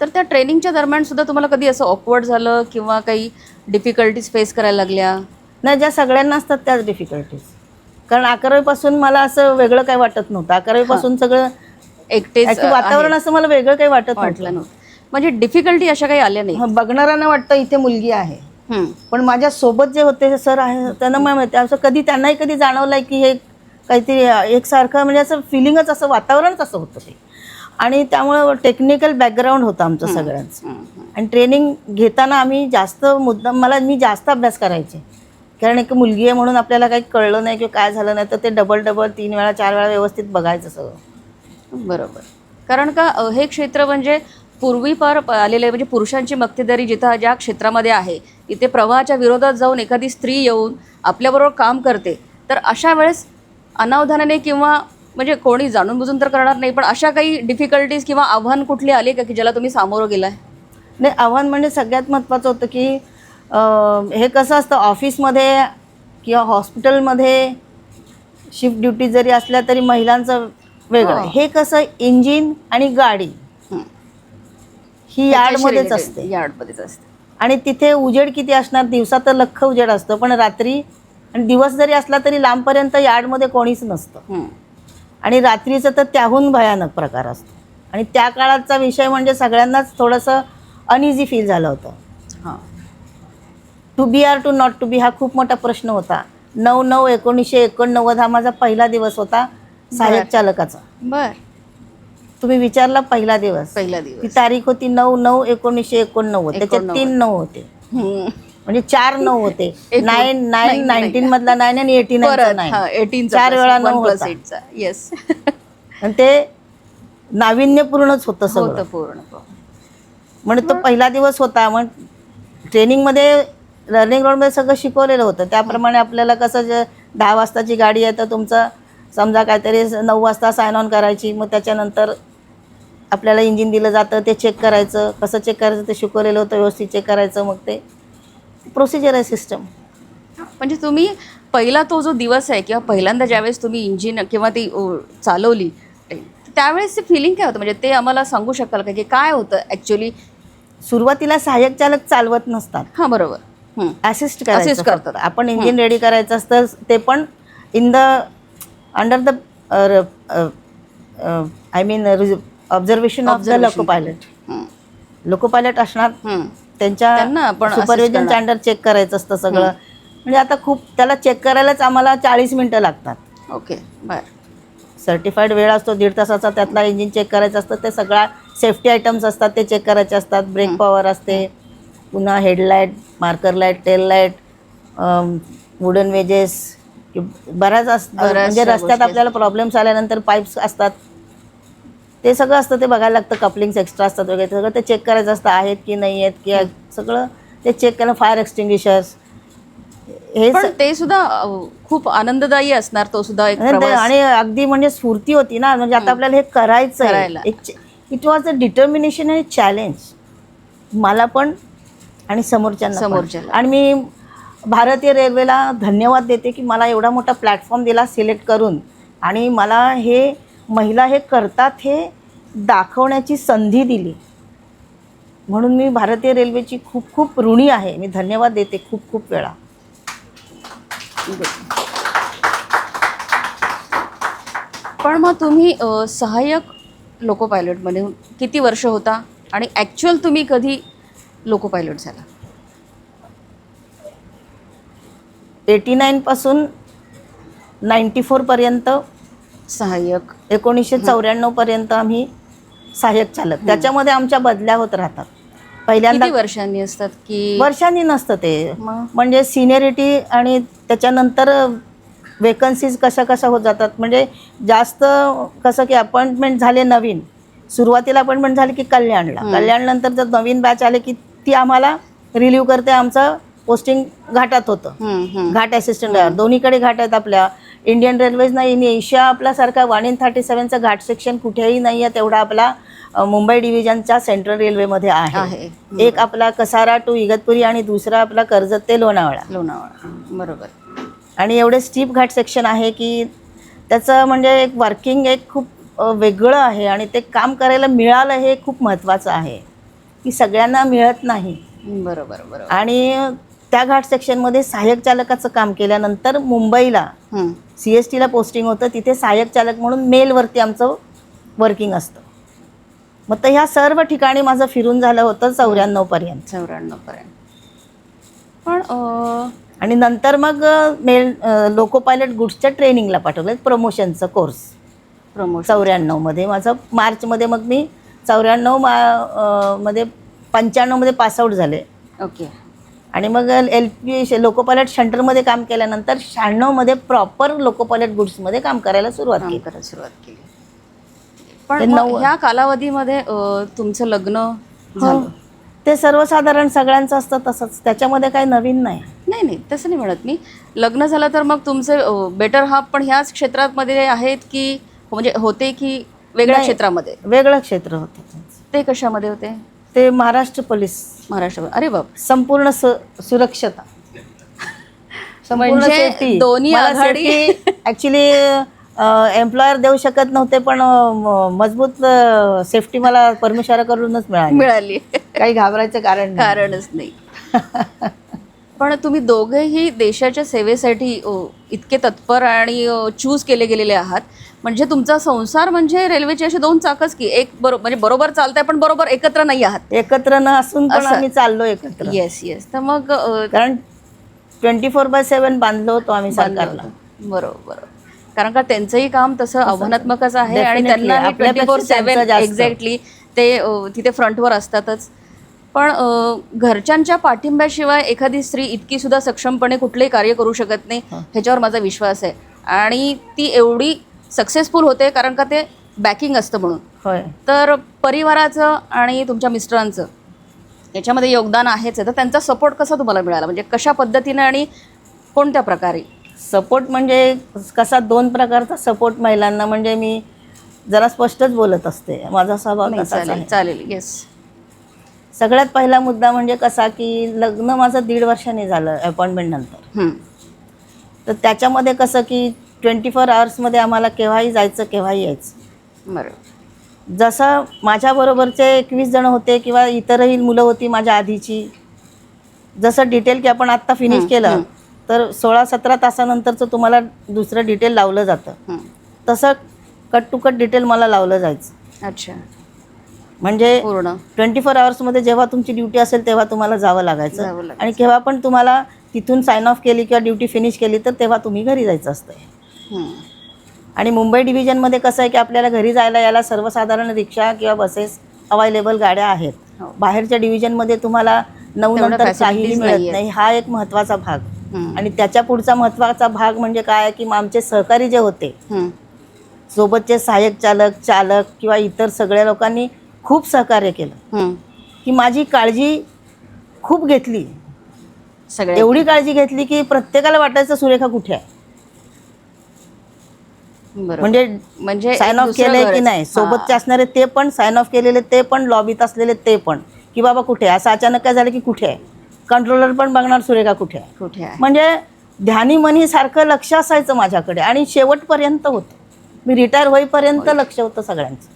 तर त्या ट्रेनिंगच्या दरम्यान सुद्धा तुम्हाला कधी असं ऑकवर्ड झालं किंवा काही डिफिकल्टीज फेस करायला लागल्या? नाही, ज्या सगळ्यांना असतात त्याच डिफिकल्टीज. कारण 11वीपासून मला असं वेगळं काही वाटत नव्हतं. 11वीपासून सगळं एकटेच वातावरण असं मला वेगळं काही वाटत नव्हतं. म्हणजे डिफिकल्टी अशा काही आल्या नाही? बघणाऱ्यांना वाटतं इथे मुलगी आहे, पण माझ्या सोबत जे होते सर आहे त्यांना माहिती असं कधी त्यांनाही कधी जाणवलंय की हे काहीतरी एकसारखं, म्हणजे असं फिलिंगच, असं वातावरणच असं होतं ते. आणि त्यामुळं टेक्निकल बॅकग्राऊंड होतं आमचं सगळ्यांचं. आणि ट्रेनिंग घेताना आम्ही मी जास्त अभ्यास करायचे, कारण एक मुलगी आहे म्हणून आपल्याला काही कळलं नाही किंवा काय झालं नाही तर ते डबल 3 वेळा 4 वेळा व्यवस्थित बघायचं सगळं. बरोबर. कारण का हे क्षेत्र म्हणजे पूर्वीपार आलेले, म्हणजे पुरुषांची मक्तेदारी ज्या क्षेत्रामध्ये आहे तिथे प्रवाहाच्या विरोधात जाऊन एखादी स्त्री येऊन आपल्याबरोबर काम करते, तर अशा वेळेस अनावधानाने किंवा म्हणजे कोणी जाणून बुजून तर करणार नाही, पण अशा काही डिफिकल्टीज किंवा आव्हान कुठली आली का की ज्याला तुम्ही सामोरं गेलाय? नाही, आव्हान म्हणजे सगळ्यात महत्त्वाचं होतं की हे कसं असतं, ऑफिसमध्ये किंवा हॉस्पिटलमध्ये शिफ्ट ड्युटी जरी असल्या तरी महिलांचं वेगळं. हे कसं इंजिन आणि गाडी ही यार्डमध्येच असते. आणि तिथे उजेड किती असणार, दिवसा तर लख्ख उजेड असतं, पण रात्री आणि दिवस जरी असला तरी लांबपर्यंत यार्डमध्ये कोणीच नसतं. आणि रात्रीचं तर त्याहून भयानक प्रकार असतो. आणि त्या काळाचा विषय म्हणजे सगळ्यांनाच थोडंसं अनइझी फील झालं होतं. To be or to not to be हा खूप मोठा प्रश्न होता. 9/9/1989 हा माझा पहिला दिवस होता सहाय्यक चालकाचा. बर. तुम्ही विचारला पहिला दिवस, पहिला ती दिवस. तारीख होती 9/9/1989. त्याच्यात 3 9 होते, हम्म. म्हणजे 4 9 होते. 19 मधला 9 आणि 89 परत 9. 18 4 वेळा 9 होता. येस. आणि ते नाविन्यपूर्णच होतं सगळं. होतं पूर्ण. म्हणजे तो पहिला दिवस होता. मग ट्रेनिंगमध्ये लर्निंग ग्राउंडमध्ये सगळं शिकवलेलं होतं. त्याप्रमाणे आपल्याला कसं 10 वाजताची गाडी आहे तर तुमचं समजा काहीतरी 9 वाजता साइन ऑन करायची. मग त्याच्यानंतर आपल्याला इंजिन दिलं जातं, ते चेक करायचं. कसं चेक करायचं ते शिकवलेलं होतं, व्यवस्थित चेक करायचं. मग ते प्रोसिजर आहे, सिस्टम. म्हणजे तुम्ही पहिला तो जो दिवस आहे किंवा पहिल्यांदा ज्यावेळेस तुम्ही इंजिन किंवा ती चालवली त्यावेळेस फिलिंग काय होतं, म्हणजे ते आम्हाला सांगू शकाल का की काय होतं ॲक्च्युली? सुरुवातीला सहाय्यक चालक चालवत नसतात, हां बरोबर. असिस्ट Assist करतात. करतात. आपण इंजिन रेडी करायचं असतं, ते पण under the I mean observation of the loco pilot. Loco pilot असणार, त्यांच्या त्यांना आपण assist सुपरविजनच्या करणार. अंडर चेक करायचं असतं सगळं. म्हणजे आता खूप त्याला चेक करायलाच आम्हाला 40 मिनटं लागतात. ओके. बरं. सर्टिफाईड वेळ असतो 1.5 तासाचा, त्यातला इंजिन चेक करायचं असतं. ते सगळ्या सेफ्टी आयटम्स असतात, ते चेक करायचे असतात. ब्रेक पॉवर असते, पुन्हा headlight, marker light, tail light, wooden wedges, बऱ्याच म्हणजे रस्त्यात आपल्याला प्रॉब्लेम्स आल्यानंतर पाईप्स असतात, ते सगळं असतं. ते बघायला लागतं. कपलिंग्स एक्स्ट्रा असतात वगैरे, सगळं ते चेक करायचं असतं, आहेत की नाही आहेत की सगळं ते चेक करणं. फायर एक्सटिंग्विशर्स, हे पण ते सुद्धा खूप आनंददायी असणार, तो सुद्धा एक प्रवास. आणि अगदी म्हणजे स्फूर्ती होती ना, म्हणजे आता आपल्याला हे करायचं करायला. आहे. इट वॉज अ डिटर्मिनेशन आणि चॅलेंज मला पण आणि समोरच्यांना पण. आणि मी भारतीय रेल्वेला धन्यवाद देते की मला एवढा मोठा प्लॅटफॉर्म दिला सिलेक्ट करून, आणि मला हे महिला हे करतात हे दाखवण्याची संधी दिली. म्हणून मी भारतीय रेल्वेची खूप खूप ऋणी आहे. मी धन्यवाद देते खूप खूप वेळा. पण मग तुम्ही सहाय्यक लोको पायलटमध्ये किती वर्ष होता आणि ॲक्च्युअल तुम्ही कधी लोको पायलट झाला? 89 पासून 94 पर्यंत सहाय्यक. 1994 पर्यंत आम्ही सहाय्यक चालक. त्याच्यामध्ये आमच्या बदल्या होत राहतात. पहिल्यांदा किती वर्षांनी असतात की वर्षांनी नसतं ते, मग? म्हणजे सिनियरिटी आणि त्याच्यानंतर वेकन्सीज कशा होत जातात. म्हणजे जास्त कसं की अपॉइंटमेंट झाले नवीन, सुरुवातीला अपॉइंटमेंट झाली की कल्याणनंतर जर नवीन बॅच आले की ती आम्हाला रिलीव्ह करते. आमचं पोस्टिंग घाटात होतं, घाट असिस्टंट. दोन्हीकडे घाट आहेत आपल्या. इंडियन रेल्वेज नाही, इन एशिया आपल्यासारखा 1-in-37चं घाट सेक्शन कुठेही नाही आहे. तेवढा आपला मुंबई डिव्हिजनच्या सेंट्रल रेल्वेमध्ये आहे. एक आपला कसारा टू इगतपुरी आणि दुसरा आपला कर्जत ते लोणावळा. बरोबर. आणि एवढे स्टीप घाट सेक्शन आहे की त्याचं म्हणजे एक वर्किंग एक खूप वेगळं आहे. आणि ते काम करायला मिळालं हे खूप महत्त्वाचं आहे की सगळ्यांना मिळत नाही. बरोबर. आणि त्या घाट सेक्शनमध्ये सहाय्यक चालकाचं काम केल्यानंतर मुंबईला CSTला पोस्टिंग होतं. तिथे सहाय्यक चालक म्हणून मेलवरती आमचं वर्किंग असतं. मग तर ह्या सर्व ठिकाणी माझं फिरून झालं होतं 94 पर्यंत. पण आणि नंतर मग लोको पायलट गुड्सच्या ट्रेनिंगला पाठवलं, प्रमोशनचं कोर्स. 94मध्ये माझं मार्चमध्ये, मग मी 94 मध्ये 95 मध्ये पासआउट झाले. ओके. आणि मग LP लोको पायलट सेंटरमध्ये काम केल्यानंतर 96 मध्ये प्रॉपर लोको पायलट गुड्समध्ये काम करायला सुरुवात केली. पण ह्या कालावधीमध्ये तुमचं लग्न झालं? ते सर्वसाधारण सगळ्यांचं असतं तसंच, त्याच्यामध्ये काही नवीन नाही. नाही तसं नाही म्हणत मी. लग्न झालं तर मग तुमचे बेटर हाफ पण ह्याच क्षेत्रामध्ये आहेत की म्हणजे होते की वेगळ्या क्षेत्रामध्ये? वेगळं क्षेत्र होतं. ते कशामध्ये होते? ते महाराष्ट्र पोलीस. अरे बाप. संपूर्ण सुरक्षता, म्हणजे दोन्ही आघाडी. ॲक्च्युली एम्प्लॉयर देऊ शकत नव्हते, पण मजबूत सेफ्टी मला परमेश्वराकडूनच मिळाली. काही घाबरायचं कारणच नाही. पण तुम्ही दोघेही देशाच्या सेवेसाठी इतके तत्पर आणि चूज केले गेलेले आहात, म्हणजे तुमचा संसार म्हणजे रेल्वेची अशी 2 चाकच की एक म्हणजे बरोबर चालतंय पण बरोबर एकत्र नाही आहात. एकत्र न असून पण आम्ही चाललो एकत्र. येस. तर मग कारण 24/7 बांधलो होतो आम्ही सरकारला. बरोबर, कारण का त्यांचंही काम तसं आव्हानात्मकच आहे आणि Definitely. त्यांना आपल्यापेक्षा 24/7 त्यांचं जास्त. एक्झॅक्टली ते तिथे फ्रंटवर असतातच. पण घरच्यांच्या पाठिंब्याशिवाय एखादी स्त्री इतकी सुद्धा सक्षमपणे कुठलंही कार्य करू शकत नाही ह्याच्यावर माझा विश्वास आहे. आणि ती एवढी सक्सेसफुल होते कारण का ते बॅकिंग असतं म्हणून. होय. तर परिवाराचं आणि तुमच्या मिस्टरांचं याच्यामध्ये योगदान आहेच आहे. तर त्यांचा सपोर्ट कसा तुम्हाला मिळाला, म्हणजे कशा पद्धतीने आणि कोणत्या प्रकारे? सपोर्ट म्हणजे कसा 2 प्रकारचा सपोर्ट महिलांना, म्हणजे मी जरा स्पष्टच बोलत असते, माझा स्वभाव नाही, तसाच चालेल आहे. चालेल, येस. सगळ्यात पहिला मुद्दा म्हणजे कसा की लग्न माझं 1.5 वर्षांनी झालं अपॉइंटमेंट नंतर. तर त्याच्यामध्ये कसं की 24 आवर्समध्ये आम्हाला केव्हाही जायचं केव्हाही यायचं. बरोबर. जसं माझ्याबरोबरचे 21 जण होते किंवा इतरही मुलं होती माझ्या आधीची, जसं डिटेल की आपण आत्ता फिनिश केलं तर 16-17 तासानंतरचं तुम्हाला दुसरं डिटेल लावलं जातं, तसं कट टू कट डिटेल मला लावलं जायचं. अच्छा. म्हणजे पूर्ण 24 आवर्समध्ये जेव्हा तुमची ड्युटी असेल तेव्हा तुम्हाला जावं लागायचं, जावं लागायचं. आणि केव्हा पण तुम्हाला तिथून साइन ऑफ केली किंवा ड्युटी फिनिश केली तर तेव्हा तुम्ही घरी जायचं असतं. आणि मुंबई डिव्हिजनमध्ये कसं आहे की आपल्याला घरी जायला यायला सर्वसाधारण रिक्षा किंवा बसेस अवेलेबल गाड्या आहेत. हो. बाहेरच्या डिव्हिजनमध्ये तुम्हाला 9 तेवढ्या नंतर facilities काहीही मिळत नाहीयेत. नाही. हा एक महत्त्वाचा भाग. आणि त्याच्या पुढचा महत्त्वाचा भाग म्हणजे काय की आमचे सहकारी जे होते, सोबतचे सहाय्यक चालक चालक किंवा इतर सगळ्या लोकांनी खूप सहकार्य केलं की माझी काळजी खूप घेतली. सगळे एवढी काळजी घेतली की प्रत्येकाला वाटायचं सुरेखा कुठे आहे, म्हणजे साइन ऑफ केलंय की नाही, सोबतचे असणारे ते पण साइन ऑफ केलेले, ते पण लॉबीत असलेले ते पण, की बाबा कुठे आहे. असं अचानक काय झालं की कुठे आहे, कंट्रोलर पण बघणार सुरेखा कुठे आहे. कुठे आहे. म्हणजे ध्यानी मनी सारखं लक्ष असायचं माझ्याकडे आणि शेवटपर्यंत होतं. मी रिटायर होईपर्यंत लक्ष होतं सगळ्यांचं,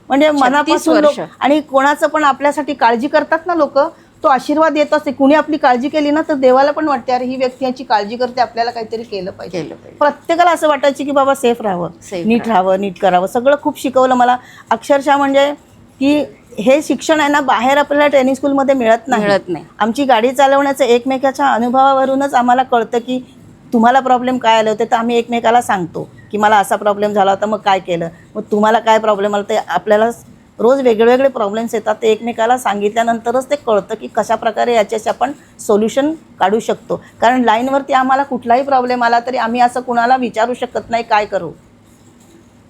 म्हणजे मनापासून वर्ष. आणि कोणाचं पण आपल्यासाठी काळजी करतात ना लोक, तो आशीर्वाद येत असते. कुणी आपली काळजी केली ना तर देवाला पण वाटते अरे ही व्यक्ती याची काळजी करते, आपल्याला काहीतरी केलं पाहिजे. प्रत्येकाला असं वाटायचं की बाबा सेफ राहावं, नीट राहावं, नीट करावं. सगळं खूप शिकवलं मला अक्षरशः. म्हणजे की हे शिक्षण आहे ना बाहेर आपल्याला ट्रेनिंग स्कूलमध्ये मिळत नाही. आमची गाडी चालवण्याचं एकमेकाच्या अनुभवावरूनच आम्हाला कळतं की तुम्हाला प्रॉब्लेम काय आले होते तर आम्ही एकमेकाला सांगतो की मला असा प्रॉब्लेम झाला होता, मग काय केलं, मग तुम्हाला काय प्रॉब्लेम आला. ते आपल्याला रोज वेगवेगळे प्रॉब्लेम्स येतात, ते एकमेकाला सांगितल्यानंतरच ते कळतं की कशा प्रकारे याच्याशी आपण सोल्युशन काढू शकतो. कारण लाईनवरती आम्हाला कुठलाही प्रॉब्लेम आला तरी आम्ही असं कुणाला विचारू शकत नाही काय करू,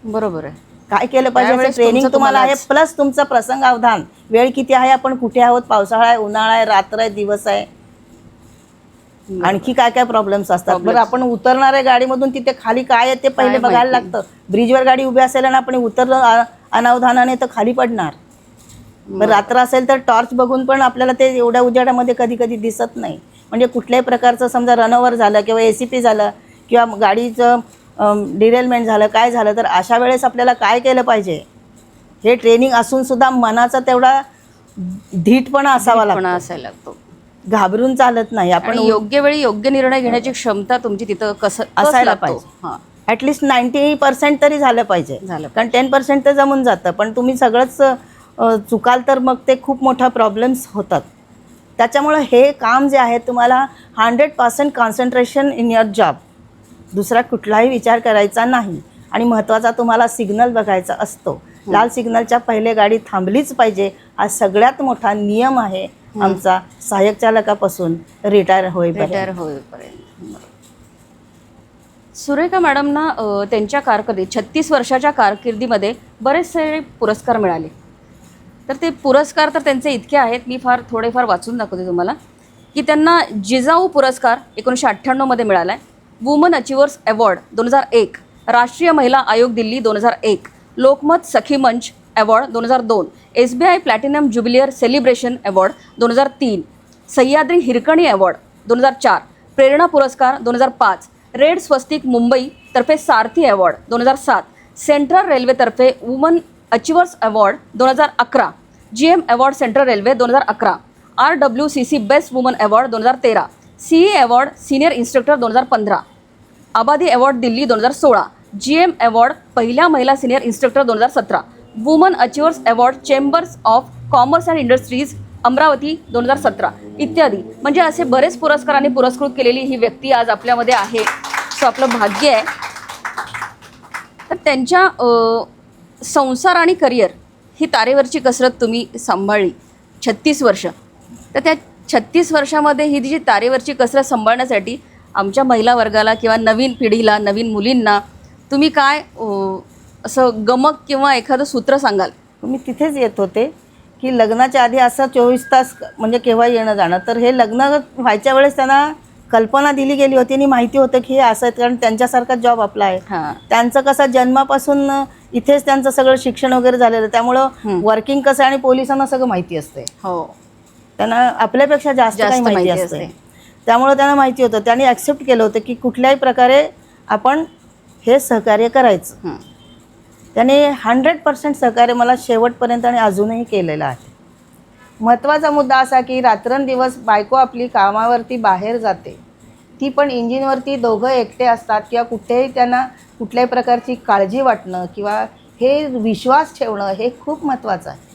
बरोबर आहे, काय केलं पाहिजे. ट्रेनिंग तुम्हाला आहे, प्लस तुमचं प्रसंग अवधान, वेळ किती आहे, आपण कुठे आहोत, पावसाळा आहे, उन्हाळा आहे, रात्र आहे, दिवस आहे, आणखी काय काय प्रॉब्लेम्स असतात. बरं आपण उतरणार आहे गाडीमधून, तिथे खाली काय आहे ते पहिले बघायला लागतं. ब्रिजवर गाडी उभी असेल ना आपण उतरलं अनावधानाने तर खाली पडणार. बरं रात्र असेल तर टॉर्च बघून पण आपल्याला ते एवढ्या उजेडामध्ये कधी कधी दिसत नाही. म्हणजे कुठल्याही प्रकारचं समजा रनओव्हर झालं किंवा ACP झालं किंवा गाडीचं डिरेलमेंट झालं, काय झालं, तर अशा वेळेस आपल्याला काय केलं पाहिजे हे ट्रेनिंग असून सुद्धा मनाचा तेवढा धीटपणा असावा लागतो. घाबरून चालत नाही. आपण योग्य वेळी योग्य निर्णय घेण्याची क्षमता तुमची तिथं कसं असायला पाहिजे. ॲटलिस्ट 90% तरी झालं पाहिजे. कारण 10% तर जमून जातं, पण तुम्ही सगळंच चुकाल तर मग ते खूप मोठा प्रॉब्लेम्स होतात. त्याच्यामुळं हे काम जे आहे तुम्हाला 100% कॉन्सन्ट्रेशन इन युअर जॉब, दुसरा कुठलाही विचार करायचा नाही. आणि महत्त्वाचा तुम्हाला सिग्नल बघायचा असतो. लाल सिग्नलच्या पहिले गाडी थांबलीच पाहिजे, हा सगळ्यात मोठा नियम आहे आमचा सहाय्यक चालकापासून रिटायर होईपर्यंत. सुरेखा मॅडमना त्यांच्या कारकिर्दीत 36 वर्षाच्या कारकिर्दीमध्ये बरेचसे पुरस्कार मिळाले. तर ते पुरस्कार तर त्यांचे इतके आहेत, मी थोडेफार वाचून दाखवते तुम्हाला. की त्यांना जिजाऊ पुरस्कार 1998 मध्ये मिळाला आहे, वुमन अचिव्हर्स अवॉर्ड 2001, राष्ट्रीय महिला आयोग Delhi 2001, Lokmat Sakhi Manch award 2002, SBI platinum jubilee celebration award 2003, Sahyadri Hirkani award 2004, Prerna Puraskar 2005, red Swastik Mumbai तर्फे सारथी अवॉर्ड 2007, सेंट्रल रेल्वेतर्फे woman achievers award 2011, GM award central railway 2011, RWCC best woman award 2013, CE award senior instructor 2015, Abadi award Delhi 2016, GM award पहिल्या महिला senior instructor 2017, woman achievers award chambers of commerce and industries Amravati 2017 इत्यादी, म्हणजे असे बरेच पुरस्कारांनी पुरस्कृत केलेली ही व्यक्ती आज आपल्यामध्ये आहे. सो आपलं भाग्य आहे. तर त्यांच्या संसार आणि करिअर ही तारेवरची कसरत तुम्ही सांभाळली 36 वर्ष. तर त्या 36 वर्षामध्ये ही जी तारेवरची कसरत सांभाळण्यासाठी आमच्या महिला वर्गाला किंवा नवीन पिढीला, नवीन मुलींना तुम्ही काय असं गमक किंवा एखादं सूत्र सांगाल? मी तिथेच येत होते की लग्नाच्या आधी असं 24 तास म्हणजे केव्हा येणं जाणं. तर हे लग्न व्हायच्या वेळेस त्यांना कल्पना दिली गेली होती आणि माहिती होतं की हे असं आहे, कारण त्यांच्यासारखा जॉब आपला आहे. त्यांचं कसं जन्मापासून इथेच त्यांचं सगळं शिक्षण वगैरे झालेलं, त्यामुळं वर्किंग कसं आणि पोलिसांना सगळं माहिती असते. हो, त्यांना आपल्यापेक्षा जास्त काही माहिती असते. त्यामुळं त्यांना माहिती होतं. त्यांनी ॲक्सेप्ट केलं होतं की कुठल्याही प्रकारे आपण हे सहकार्य करायचं. त्याने 100% सहकार्य मला शेवटपर्यंत आणि अजूनही केलेलं आहे. महत्त्वाचा मुद्दा असा की रात्रंदिवस बायको आपली कामावरती बाहेर जाते, ती पण इंजिनवरती दोघं एकटे असतात किंवा कुठेही त्यांना कुठल्याही प्रकारची काळजी वाटणं किंवा हे विश्वास ठेवणं हे खूप महत्त्वाचं आहे.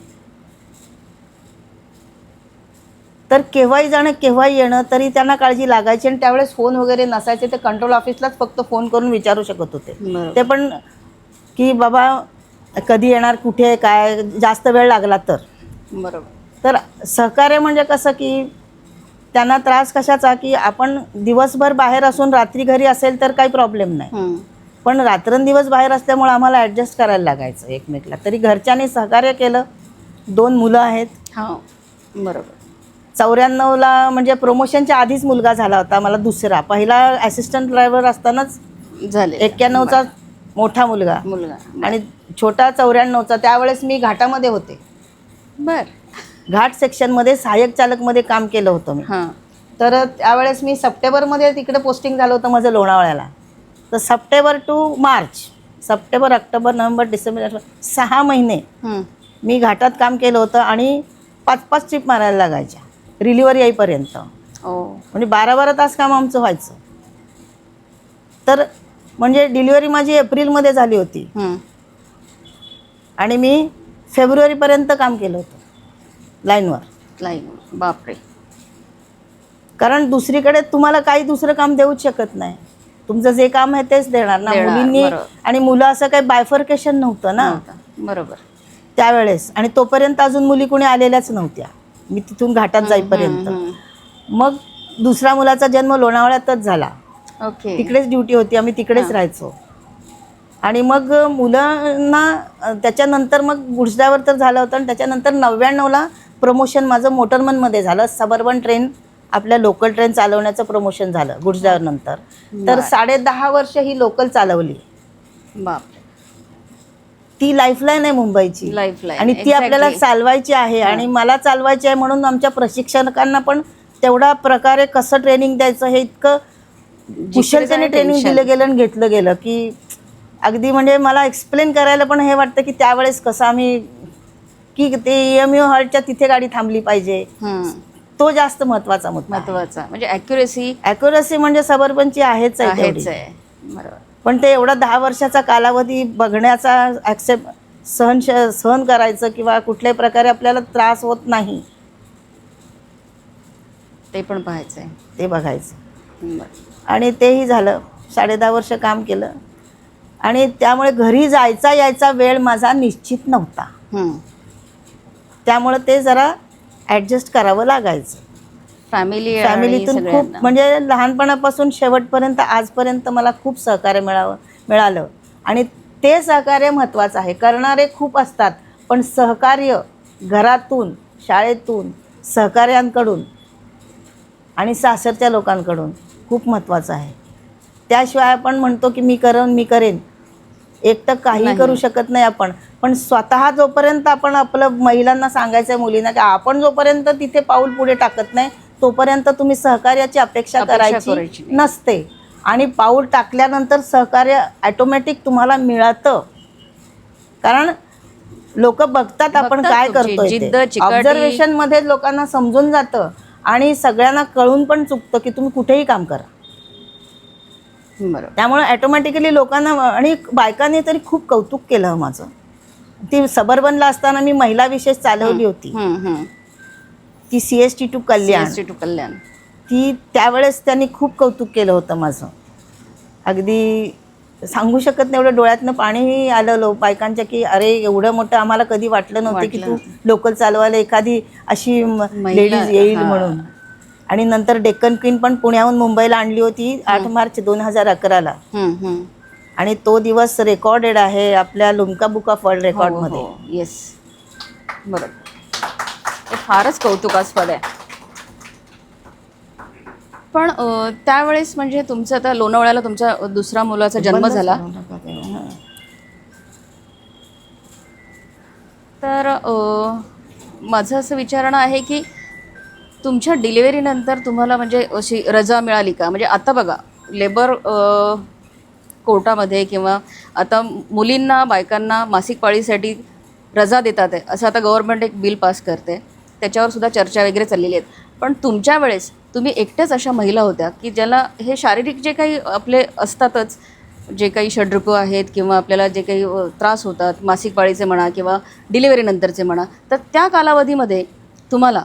तर केव्हाही जाणं केव्हाही येणं तरी त्यांना काळजी लागायची आणि त्यावेळेस फोन वगैरे नसायचे. ते कंट्रोल ऑफिसलाच फक्त फोन करून विचारू शकत होते. ते पण की बाबा कधी येणार, कुठे, काय, जास्त वेळ लागला तर. बरोबर. तर सहकार्य म्हणजे कसं की त्यांना त्रास कशाचा की आपण दिवसभर बाहेर असून रात्री घरी असेल तर काही प्रॉब्लेम नाही, पण रात्रंदिवस बाहेर असल्यामुळे आम्हाला ॲडजस्ट करायला लागायचं एकमेकला. तरी घरच्यांनी सहकार्य केलं. 2 मुलं आहेत. हां, बरोबर. 94ला म्हणजे प्रमोशनच्या आधीच मुलगा झाला होता मला. दुसरा, पहिला असिस्टंट ड्रायव्हर असतानाच झाले. 91चा मोठा मुलगा आणि छोटा 94चा. त्यावेळेस मी घाटामध्ये होते. घाट सेक्शनमध्ये सहाय्यक चालकमध्ये काम केलं होतं मी. तर त्यावेळेस मी सप्टेंबरमध्ये तिकडे पोस्टिंग झालं होतं माझं लोणावळ्याला. तर September to March, September, October, November, December 6 महिने मी घाटात काम केलं होतं आणि 5-5 ट्रिप मारायला लागायच्या रिलिव्हर येईपर्यंत. म्हणजे 12-12 तास काम आमचं व्हायचं. तर म्हणजे डिलिव्हरी माझी एप्रिलमध्ये झाली होती आणि मी फेब्रुवारीपर्यंत काम केलं होतं लाईनवर. बापरे. कारण दुसरीकडे तुम्हाला काही दुसरं काम देऊच शकत नाही. तुमचं जे काम आहे तेच देणार ना. मुलींनी आणि मुलं असं काही बायफर्केशन नव्हतं ना. बरोबर. त्यावेळेस आणि तोपर्यंत अजून मुली कोणी आलेल्याच नव्हत्या मी तिथून घाटात जाईपर्यंत. मग दुसऱ्या मुलाचा जन्म लोणावळ्यातच झाला. तिकडेच ड्युटी होती, आम्ही तिकडेच राहायचो. आणि मग मुलांना त्याच्यानंतर मग गुड्स ड्रायव्हर तर झालं होतं आणि त्याच्यानंतर 99ला प्रमोशन माझं मोटरमनमध्ये झालं. सबर्बन ट्रेन, आपल्या लोकल ट्रेन चालवण्याचं प्रमोशन झालं गुड्स ड्रायव्हर नंतर. तर 10.5 वर्ष ही लोकल चालवली. बापरे. ती लाईफलाईन आहे मुंबईची आणि ती आपल्याला चालवायची आहे आणि मला चालवायची आहे. म्हणून आमच्या प्रशिक्षकांना पण तेवढा प्रकारे कसं ट्रेनिंग द्यायचं हे इतकं कुशलतेने ट्रेनिंग दिलं गेलं आणि घेतलं गेलं की अगदी म्हणजे मला एक्सप्लेन करायला पण हे वाटतं की त्यावेळेस कसं आम्ही की ते EMU हॉल्टच्या तिथे गाडी थांबली पाहिजे. तो जास्त महत्त्वाचा म्हणजे ॲक्युरेसी म्हणजे सबर्बनची आहेच आहे. बरोबर. पण ते एवढा 10 वर्षाचा कालावधी बघण्याचा सहन करायचं किंवा कुठल्याही प्रकारे आपल्याला त्रास होत नाही ते पण पाहायचं आहे, ते बघायचं. आणि तेही झालं. 10.5 वर्ष काम केलं आणि त्यामुळे घरी जायचा यायचा वेळ माझा निश्चित नव्हता. त्यामुळे ते जरा ॲडजस्ट करावं लागायचं. फॅमिलीतून खूप म्हणजे लहानपणापासून शेवटपर्यंत आजपर्यंत मला खूप सहकार्य मिळालं आणि ते सहकार्य महत्त्वाचं आहे. करणारे खूप असतात पण सहकार्य घरातून, शाळेतून, सहकार्यांकडून आणि सासरच्या लोकांकडून खूप महत्त्वाचं आहे. त्याशिवाय आपण म्हणतो की मी करेन, एकटं काही करू शकत नाही आपण. पण स्वतः जोपर्यंत आपण आपलं महिलांना सांगायचं आहे, मुलींना, की आपण जोपर्यंत तिथे पाऊल पुढे टाकत नाही तोपर्यंत तुम्ही सहकार्याची अपेक्षा करायची नसते. आणि पाऊल टाकल्यानंतर सहकार्य ॲटोमॅटिक तुम्हाला मिळतं. कारण लोक बघतात आपण काय करतोय. ऑब्झर्वेशनमध्ये लोकांना समजून जातं आणि सगळ्यांना कळून पण चुकतं की तुम्ही कुठेही काम करा. त्यामुळे ॲटोमॅटिकली लोकांना आणि बायकांनी तरी खूप कौतुक केलं माझं. ती सबर्बनला असताना मी महिला विशेष चालवली होती ती CST to Kalyan, CST to Kalyan. ती त्यावेळेस त्यांनी खूप कौतुक केलं होतं माझं. अगदी सांगू शकत नाही, एवढं डोळ्यातनं पाणी आलं बायकांच्या, की अरे एवढं मोठं आम्हाला कधी वाटलं नव्हतं की तू लोकल चालवायला एखादी अशी लेडीज येईल म्हणून. आणि नंतर डेक्कन क्वीन पण पुण्याहून मुंबईला आणली होती 8 मार्च 2011ला. आणि तो दिवस रेकॉर्डेड आहे आपल्या लुम्का बुक ऑफ वर्ल्ड रेकॉर्डमध्ये. येस, बरोबर. हे फारच कौतुकास्पद आहे. पण त्यावेळेस म्हणजे तुमचं आता लोणावळ्याला तुमच्या दुसऱ्या मुलाचा जन्म झाला, तर माझं असं विचारणं आहे की तुमच्या डिलिव्हरीनंतर तुम्हाला म्हणजे अशी रजा मिळाली का? म्हणजे आता बघा लेबर कोर्टामध्ये किंवा आता मुलींना बायकांना मासिक पाळीसाठी रजा देतात आहे, असं आता गव्हर्नमेंट एक बिल पास करते, त्याच्यावर सुद्धा चर्चा वगैरे चाललेली आहेत. पण तुमच्या वेळेस तुम्ही एकट्याच अशा महिला होत्या की ज्याला हे शारीरिक जे काही आपले असतातच, जे काही षड्ऋतू आहेत किंवा आपल्याला जे काही त्रास होतात मासिक पाळीचे म्हणा किंवा डिलिव्हरीनंतरचे म्हणा, तर त्या कालावधीमध्ये तुम्हाला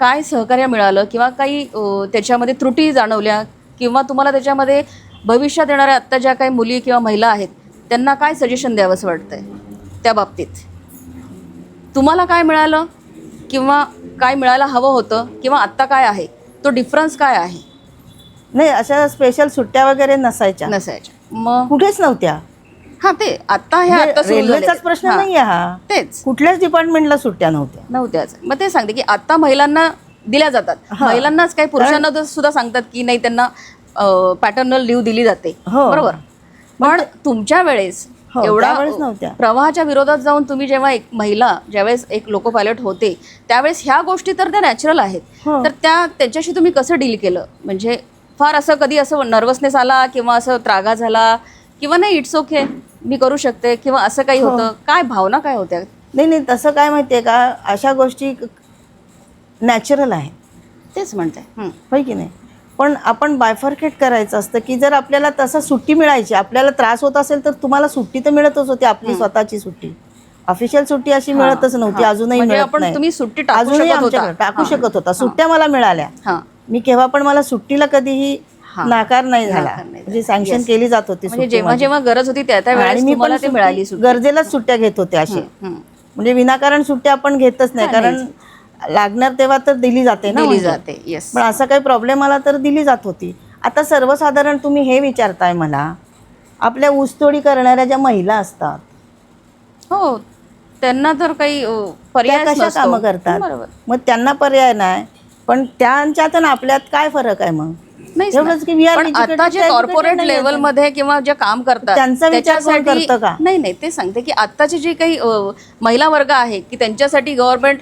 काय सहकार्य मिळालं किंवा काही त्याच्यामध्ये त्रुटी जाणवल्या किंवा तुम्हाला त्याच्यामध्ये भविष्यात येणाऱ्या आत्ता ज्या काही मुली किंवा महिला आहेत त्यांना काय सजेशन द्यावंसं वाटतंय त्या बाबतीत? तुम्हाला काय मिळालं किंवा काय मिळायला हवं होतं किंवा आत्ता काय आहे, तो डिफरन्स काय आहे? नाही, अशा स्पेशल सुट्ट्या वगैरे नसायच्या, मग कुठेच नव्हत्या. हां, ते आता हे आता सुरू रेल्वेचाच झालेलं. प्रश्न हां, नाही आहे हा, तेच कुठल्याच डिपार्टमेंटला सुट्ट्या नव्हत्याच. मग ते सांगते की आता महिलांना दिल्या जातात, महिलांनाच काही पुरुषांना तर सुद्धा सांगतात की नाही त्यांना पॅटर्नल लीव्ह दिली जाते, बरोबर. पण तुमच्या वेळेस एवढा प्रवाहाच्या विरोधात जाऊन तुम्ही जेव्हा एक महिला ज्यावेळेस एक लोको पायलट होते त्यावेळेस ह्या गोष्टी तर त्या नॅचरल आहेत, तर त्याच्याशी तुम्ही कसं डील केलं? म्हणजे फार असं कधी असं नर्वसनेस आला किंवा असं त्रागा झाला किंवा नाही इट्स ओके मी करू शकते किंवा असं काही होतं? काय भावना काय होत्या? नाही, तसं काय माहिती आहे का, अशा गोष्टी नॅचरल आहे, तेच म्हणते, होय की नाही. पण आपण बायफर्केट करायचं असतं की जर आपल्याला तसं सुट्टी मिळायची, आपल्याला त्रास होत असेल तर तुम्हाला सुट्टी तर मिळतच होती, आपली स्वतःची सुट्टी. ऑफिशियल सुट्टी अशी मिळतच नव्हती, अजूनही मिळत नाही. तुम्ही सुट्टी टाकू शकत होता. सुट्ट्या मला मिळाल्या, मी केव्हा पण मला सुट्टीला कधीही नाकार नाही झाला, म्हणजे सँक्शन केली जात होती जेव्हा जेव्हा गरज होती त्या वेळेस तुम्हाला ते मिळाली. गरजेलाच सुट्ट्या घेत होते असे, म्हणजे विनाकारण सुट्ट्या आपण घेतच नाही, कारण लागणार तेव्हा तर दिली जाते ना, दिली जाते. पण असा काही प्रॉब्लेम आला तर दिली जात होती. आता सर्वसाधारण तुम्ही हे विचारताय मला, आपल्या ऊसतोडी करणाऱ्या ज्या महिला असतात, हो, त्यांना तर काही पर्याय कशा कामं करतात, मग त्यांना पर्याय नाही. पण त्यांच्यात आणि आपल्यात काय फरक आहे? मग एवढंच की आता जे कॉर्पोरेट लेवल मध्ये किंवा जे काम करतात त्यांचा विचार कोण करतं का? नाही, ते सांगते की आताचे जे काही महिला वर्ग आहे की त्यांच्यासाठी गव्हर्नमेंट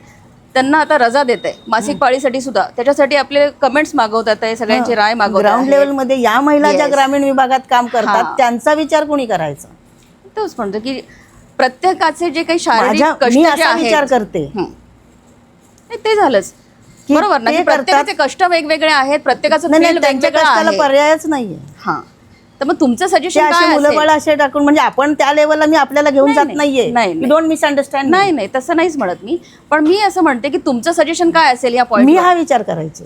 त्यांना आता रजा देते मासिक पाळीसाठी सुद्धा, त्याच्यासाठी आपले कमेंट्स मागवतात आहे, सगळ्यांची राय मागवतात. ग्राउंड लेवल मध्ये या महिला ज्या ग्रामीण विभागात काम करतात त्यांचा विचार कोणी करायचा? तोच म्हणतो की प्रत्येकाचे जे काही शारीरिक कष्ट जे आहेत, विचार करते ते झालंच बरोबर ना, प्रत्येकाचे कष्ट वेगवेगळे आहेत, प्रत्येकाचं फील्ड वेगवेगळं आहे, पर्यायच नाहीये. हां, तर मग तुमचं सजेशन काय मुलं बाळ असे टाकून, म्हणजे आपण त्या लेवलला मी आपल्याला घेऊन जात नाहीये, डोंट मिसअंडरस्टँड. नाही, तसं नाहीच म्हणत मी, पण मी असं म्हणते की तुमचं सजेशन काय असेल या पॉईंट. मी हा विचार करायचे,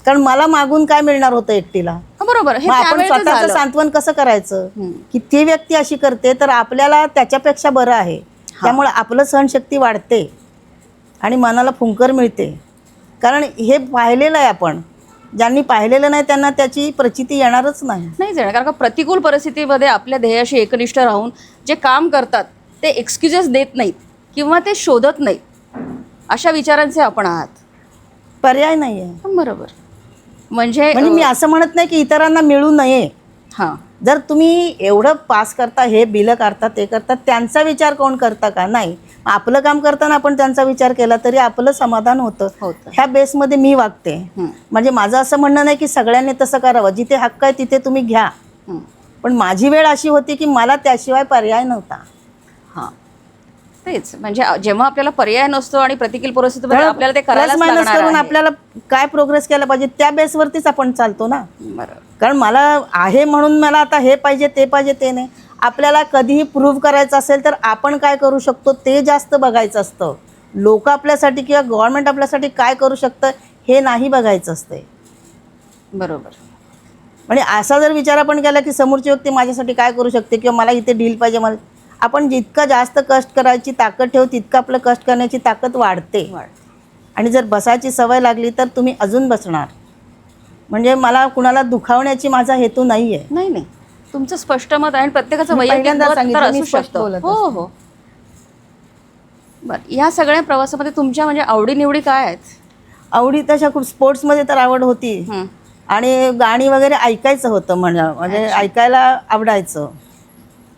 कारण मला मागून काय मिळणार होतं एकटीला, बरोबर. हे आपण स्वतःचं सांत्वन कसं करायचं की ती व्यक्ती अशी करते तर आपल्याला त्याच्यापेक्षा बरं आहे, त्यामुळे आपलं सहनशक्ती वाढते आणि मनाला फुंकर मिळते. कारण हे पाहिलेलं आहे आपण, ज्यांनी पाहिलेलं नाही त्यांना त्याची प्रचिती येणारच नाही जाणार. कारण का प्रतिकूल परिस्थितीमध्ये आपल्या ध्येयाशी एकनिष्ठ राहून जे काम करतात ते एक्सक्युजेस देत नाहीत किंवा ते शोधत नाहीत, अशा विचारांचे आपण आहात. पर्याय नाही आहे, बरोबर. म्हणजे मी असं म्हणत नाही की इतरांना मिळू नये. हां, जर तुम्ही एवढं पास करता, हे बिलं काढता, ते करता, त्यांचा विचार कोण करता का? नाही. आपलं काम करताना आपण त्यांचा विचार केला तरी आपलं समाधान होतं. ह्या बेसमध्ये मी वागते. म्हणजे माझं असं म्हणणं नाही की सगळ्यांनी तसं करावं, जिथे हक्क आहे तिथे तुम्ही घ्या, पण माझी वेळ अशी होती की मला त्याशिवाय पर्याय नव्हता. हां, तेच म्हणजे जेव्हा आपल्याला पर्याय नसतो आणि प्रतिकूल परिस्थितीमध्ये आपल्याला ते करायलाच लागणार आहे. आपल्याला काय प्रोग्रेस केला पाहिजे त्या बेसवरतीच आपण चालतो ना. बरोबर. कारण मला आहे म्हणून मला आता हे पाहिजे ते पाहिजे ते नाही. आपल्याला कधीही प्रूव्ह करायचं असेल तर आपण काय करू शकतो ते जास्त बघायचं असतं. लोक आपल्यासाठी किंवा गव्हर्नमेंट आपल्यासाठी काय करू शकतं हे नाही बघायचं असते. बरोबर. म्हणजे असा जर विचार आपण केला की समोरची व्यक्ती माझ्यासाठी काय करू शकते किंवा मला इथे डील पाहिजे, मला आपण जितकं जास्त कष्ट करायची ताकद ठेवू तितकं आपलं कष्ट करण्याची ताकद वाढते. आणि जर बसायची सवय लागली तर तुम्ही अजून बसणार. म्हणजे मला कुणाला दुखावण्याची माझा हेतू नाही आहे. नाही नाही, तुमचं स्पष्ट मत आहे आणि प्रत्येकाचं मी वैयक्तिक पहिल्यांदा मत तर सांगितलं, मी असू स्पष्ट शकतं. बोलत हो हो. बरं, या सगळ्या प्रवासामध्ये तुमच्या म्हणजे आवडीनिवडी काय आहेत? आवडी तशा स्पोर्ट्समध्ये तर आवड होती हं. आणि गाणी वगैरे ऐकायचं होतं. म्हणजे ऐकायला आवडायचं.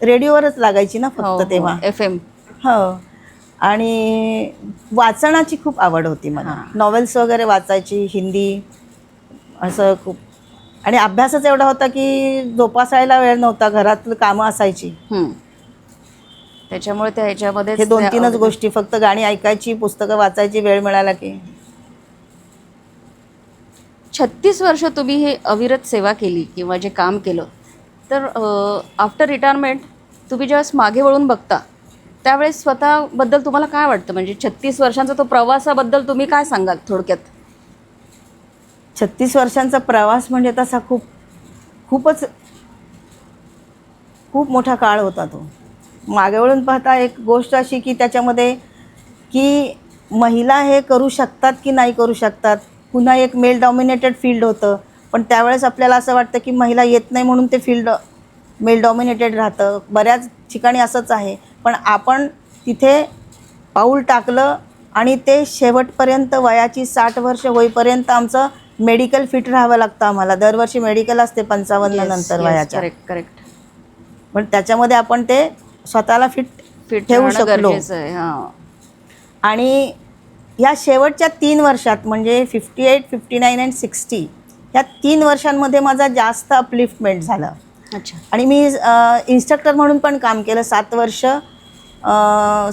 रेडिओवरच लागायची ना हो, फक्त तेव्हा. FM. हो. आणि वाचनाची खूप आवड होती मला. हां. नॉवेल्स वगैरे वाचायची, हिंदी असं खूप. आणि अभ्यासच एवढा होता की जोपासायला वेळ नव्हता, घरातलं कामं असायची. त्याच्यामुळे त्या ह्याच्यामध्ये हे 2-3च गोष्टी, फक्त गाणी ऐकायची, पुस्तकं वाचायची वेळ मिळाला की. 36 वर्ष तुम्ही हे अविरत सेवा केली किंवा जे काम केलं, तर आफ्टर रिटायरमेंट तुम्ही ज्यावेळेस मागे वळून बघता त्यावेळेस स्वतःबद्दल तुम्हाला काय वाटतं? म्हणजे 36 वर्षांचा तो प्रवासाबद्दल तुम्ही काय सांगाल थोडक्यात? 36 वर्षांचा प्रवास म्हणजे तसा खूपच मोठा काळ होता तो. मागे वळून पाहता एक गोष्ट अशी की त्याच्यामध्ये की महिला हे करू शकतात की नाही करू शकतात. पुन्हा एक मेल डॉमिनेटेड फील्ड होतं, पण त्यावेळेस आपल्याला असं वाटतं की महिला येत नाही म्हणून ते फील्ड मेल डॉमिनेटेड राहतं. बऱ्याच ठिकाणी असंच आहे. पण आपण तिथे पाऊल टाकलं आणि ते शेवटपर्यंत वयाची 60 वर्ष होईपर्यंत आमचं मेडिकल फिट राहावं लागतं आम्हाला. दरवर्षी मेडिकल असते 55 नंतर वयाच्या. करेक्ट. पण त्याच्यामध्ये आपण ते स्वतःला फिट ठेवू शकलो. गरजेचं आहे. हां. आणि या शेवटच्या 3 वर्षात म्हणजे 58, 59 आणि 60 या 3 वर्षांमध्ये माझा जास्त अपलिफ्टमेंट झालं. अच्छा. आणि मी इन्स्ट्रक्टर म्हणून पण काम केलं 7 वर्ष.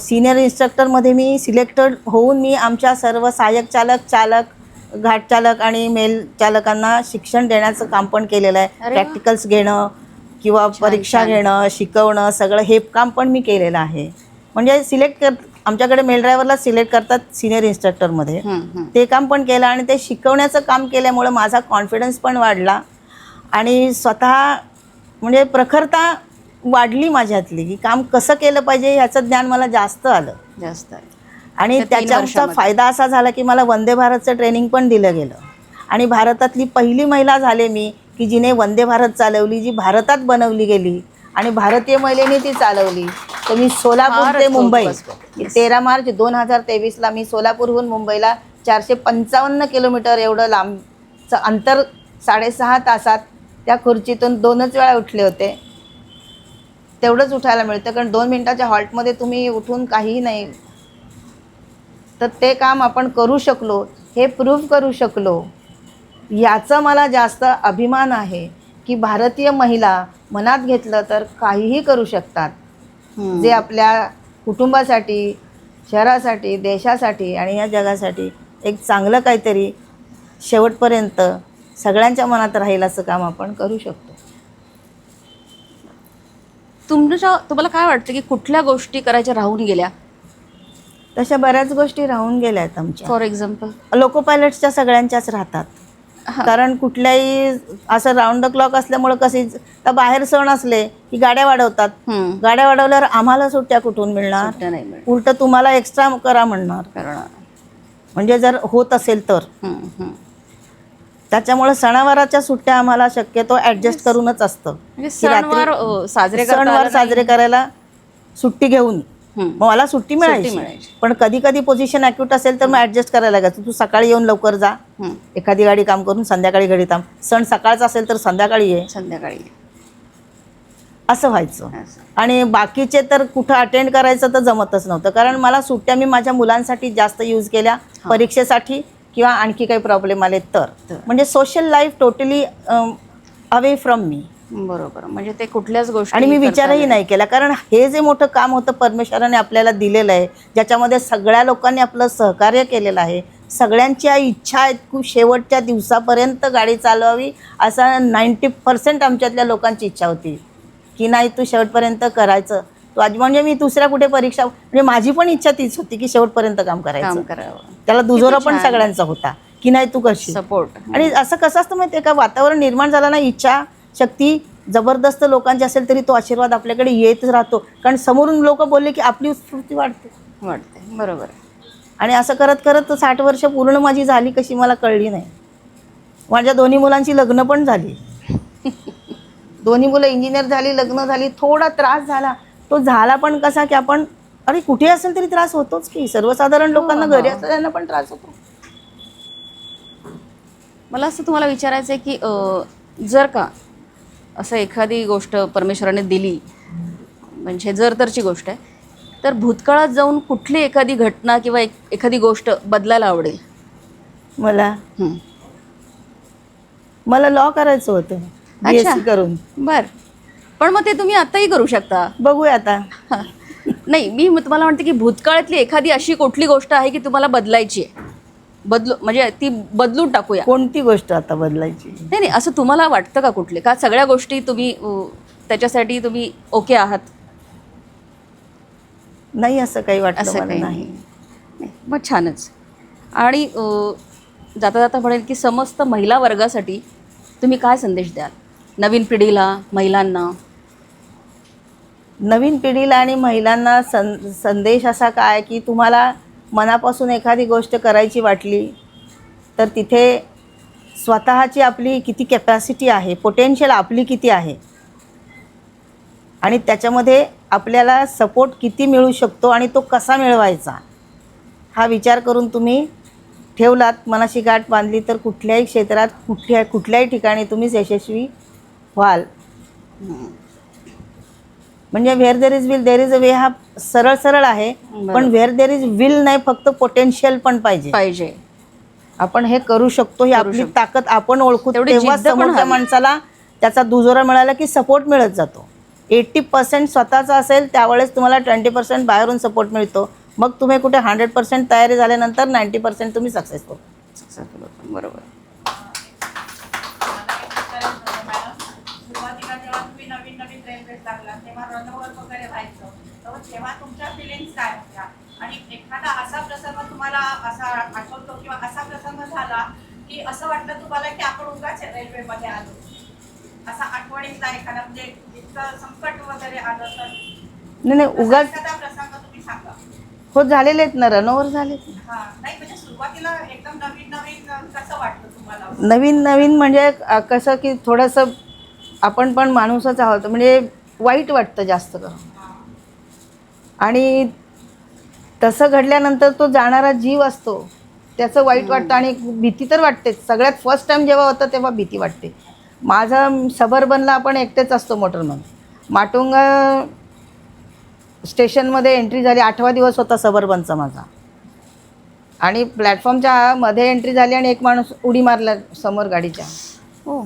सिनियर इन्स्ट्रक्टरमध्ये मी सिलेक्टेड होऊन मी आमच्या सर्व सहाय्यक चालक, घाट चालक आणि मेल चालकांना शिक्षण देण्याचं काम पण केलेलं आहे. अरे वा. प्रॅक्टिकल्स घेणं किंवा परीक्षा घेणं, शिकवणं, सगळं हे काम पण मी केलेलं आहे. म्हणजे आमच्याकडे मेल ड्रायव्हरला सिलेक्ट करतात सिनियर इन्स्ट्रक्टरमध्ये. ते काम पण केलं आणि ते शिकवण्याचं काम केल्यामुळं माझा कॉन्फिडन्स पण वाढला आणि स्वतः म्हणजे प्रखरता वाढली माझ्यातली की काम कसं केलं पाहिजे ह्याचं ज्ञान मला जास्त आलं. आणि त्याचा फायदा असा झाला की मला वंदे भारतचं ट्रेनिंग पण दिलं गेलं आणि भारतातली पहिली महिला झाले मी की जिने वंदे भारत चालवली, जी भारतात बनवली गेली आणि भारतीय महिलेने ती चालवली. तर मी सोलापूर ते मुंबई 13 मार्च 2023ला मी सोलापूरहून मुंबईला 455 किलोमीटर एवढं लांबचं अंतर 6.5 तासात त्या खुर्चीतून 2च वेळा उठले होते. तेवढंच उठायला मिळतं कारण 2 मिनिटाच्या हॉल्टमध्ये तुम्ही उठून काहीही नाही. तर ते काम आपण करू शकलो, हे प्रूव्ह करू शकलो, याचा मला जास्त अभिमान आहे की भारतीय महिला मनात घेतलं तर काहीही करू शकतात. जे आपल्या कुटुंबासाठी, शहरासाठी, देशासाठी आणि या जगासाठी एक चांगलं काहीतरी शेवटपर्यंत सगळ्यांच्या मनात राहील असं काम आपण करू शकतो. तुम्हाला काय वाटतं की कुठल्या गोष्टी करायच्या राहून गेल्या? तशा बऱ्याच गोष्टी राहून गेल्या आहेत आमच्या. फॉर एक्झाम्पल लोको पायलट्सच्या सगळ्यांच्याच राहतात. कारण कुठल्याही असं राऊंड द क्लॉक असल्यामुळं कसे तर बाहेर सण असले की गाड्या वाढवतात. गाड्या वाढवल्यावर आम्हाला सुट्ट्या कुठून मिळणार? उलट तुम्हाला एक्स्ट्रा करा म्हणणार. म्हणजे जर होत असेल तर. त्याच्यामुळे सणावाराच्या सुट्ट्या आम्हाला शक्यतो ॲडजस्ट करूनच असतं. सणवार साजरे करायला सुट्टी घेऊन मग मला सुट्टी मिळायची. पण कधी कधी पोझिशन ॲक्यूट असेल तर मग ॲडजस्ट करायला लागायचं. तू सकाळी येऊन लवकर जा, एखादी गाडी काम करून संध्याकाळी घरी थांब. सण सकाळचा असेल तर संध्याकाळी ये, असं व्हायचं. आणि बाकीचे तर कुठं अटेंड करायचं तर जमतच नव्हतं. कारण मला सुट्ट्या मी माझ्या मुलांसाठी जास्त यूज केल्या, परीक्षेसाठी किंवा आणखी काही प्रॉब्लेम आले तर. म्हणजे social life totally away from me. बरोबर. म्हणजे ते कुठल्याच गोष्टी आणि मी विचारही नाही केला. कारण हे जे मोठं काम होतं परमेश्वराने आपल्याला दिलेलं आहे, ज्याच्यामध्ये सगळ्या लोकांनी आपलं सहकार्य केलेलं आहे. सगळ्यांच्या इच्छा आहेत की शेवटच्या दिवसापर्यंत गाडी चालवावी, असा 90% आमच्यातल्या लोकांची इच्छा होती की नाही तू शेवटपर्यंत करायचं. तू आज म्हणजे मी दुसऱ्या कुठे परीक्षा म्हणजे माझी पण इच्छा तीच होती की शेवटपर्यंत काम काम करायचं. करावं, त्याला दुजोरा किती पण छान. सगळ्यांचा होता की नाही तू करशील. सपोर्ट. आणि असं कसं असतं माहिती आहे का, वातावरण निर्माण झालं ना, इच्छा शक्ती जबरदस्त लोकांची असेल तरी तो आशीर्वाद आपल्याकडे येतच राहतो. कारण समोरून लोक बोलले की आपली उत्स्फूर्ती वाढते. वाटते, बरोबर आहे. आणि असं करत करत 60 वर्ष पूर्ण माझी झाली कशी मला कळली नाही. माझ्या दोन्ही मुलांची लग्न पण झाली. दोन्ही मुलं इंजिनियर झाली, लग्न झाली. थोडा त्रास झाला, तो झाला पण कसा की आपण अरे कुठे असेल तरी त्रास होतोच की, सर्वसाधारण लोकांना हो. घरी असतात त्यांना पण त्रास होतो. मला असं तुम्हाला विचारायचं आहे की जर का असं एखादी गोष्ट परमेश्वराने दिली, म्हणजे जर तरची गोष्ट आहे, तर भूतकाळात जाऊन कुठली एखादी घटना किंवा एखादी गोष्ट बदलायला आवडेल? मला हं. मला लॉ करायचं होतं, अच्छा. BSc करून. बर, पण मग ते तुम्ही आताही करू शकता. बघूया आता. नाही, मी तुम्हाला म्हणते की भूतकाळातली एखादी अशी कुठली गोष्ट आहे की तुम्हाला बदलायची आहे, म्हणजे ती बदलून टाकूया. कोणती गोष्ट आता बदलायची? नाही नाही, असं तुम्हाला वाटतं का कुठले? का सगळ्या गोष्टी तुम्ही त्याच्यासाठी तुम्ही ओके आहात? नाही, असं काही वाटलं असं मला काही नाही. नाही. मग छानच. आणि जाता जाता म्हणेल की समस्त महिला वर्गासाठी तुम्ही काय संदेश द्याल, नवीन पिढीला, महिलांना? नवीन पिढीला आणि महिलांना संदेश असा काय की तुम्हाला मनापासून एखादी गोष्ट करायची वाटली तर तिथे स्वतःची आपली किती कॅपॅसिटी आहे, पोटेन्शियल आपली किती आहे आणि त्याच्यामध्ये आपल्याला सपोर्ट किती मिळू शकतो आणि तो कसा मिळवायचा हा विचार करून तुम्ही ठेवलात, मनाशी गाठ बांधली तर कुठल्याही क्षेत्रात कुठल्याही ठिकाणी तुम्हीच यशस्वी व्हाल. म्हणजे where there is will there is a way हा सरळ सरळ आहे, पण व्हेअर देर इज विल नाही, फक्त पोटेन्शियल पण पाहिजे. आपण हे करू शकतो, ही आपली ताकद आपण ओळखू, तेव्हा समोरच्या माणसाला त्याचा दुजोरा मिळाला की सपोर्ट मिळत जातो. 80% स्वतःचा असेल त्यावेळेस तुम्हाला 20% बाहेरून सपोर्ट मिळतो. मग तुम्ही कुठे 100% तयारी झाल्यानंतर 90% तुम्ही सक्सेसफुल. बरोबर. सुरुवातीला जेव्हा तुम्ही नवीन नवीन रेल्वेत लागला तेव्हा रनओव्हर वगैरे व्हायचं, तर तेव्हा तुमच्या फिलिंग्स काय होत्या? आणि एखादा असा प्रसंग तुम्हाला असा आठवतो किंवा असा प्रसंग झाला की असं वाटलं तुम्हाला की आपण उगाच रेल्वेमध्ये आलो, असा आठवणीतला एखादा, म्हणजे इतकं संकट वगैरे आलं तर? नाही उगाच एखादा प्रसंग तुम्ही सांगा. हो, झालेले आहेत ना, रनओव्हर झालेत. हा, नाही म्हणजे सुरुवातीला एकदम नवीन नवीन कसं वाटतं तुम्हाला? नवीन नवीन म्हणजे कसं की थोडंसं आपण पण माणूसच आहोत, म्हणजे वाईट वाटतं जास्त करून. आणि तसं घडल्यानंतर तो जाणारा जीव असतो त्याचं वाईट वाटतं आणि भीती तर वाटतेच. सगळ्यात फर्स्ट टाईम जेव्हा होतं तेव्हा भीती वाटते. माझं सबर्बनला आपण एकटेच असतो मोटरमन. माटुंगा स्टेशनमध्ये एंट्री झाली, 8वा दिवस होता सबर्बनचा माझा, आणि प्लॅटफॉर्मच्या मध्ये एंट्री झाली आणि एक माणूस उडी मारला समोर गाडीच्या. हो,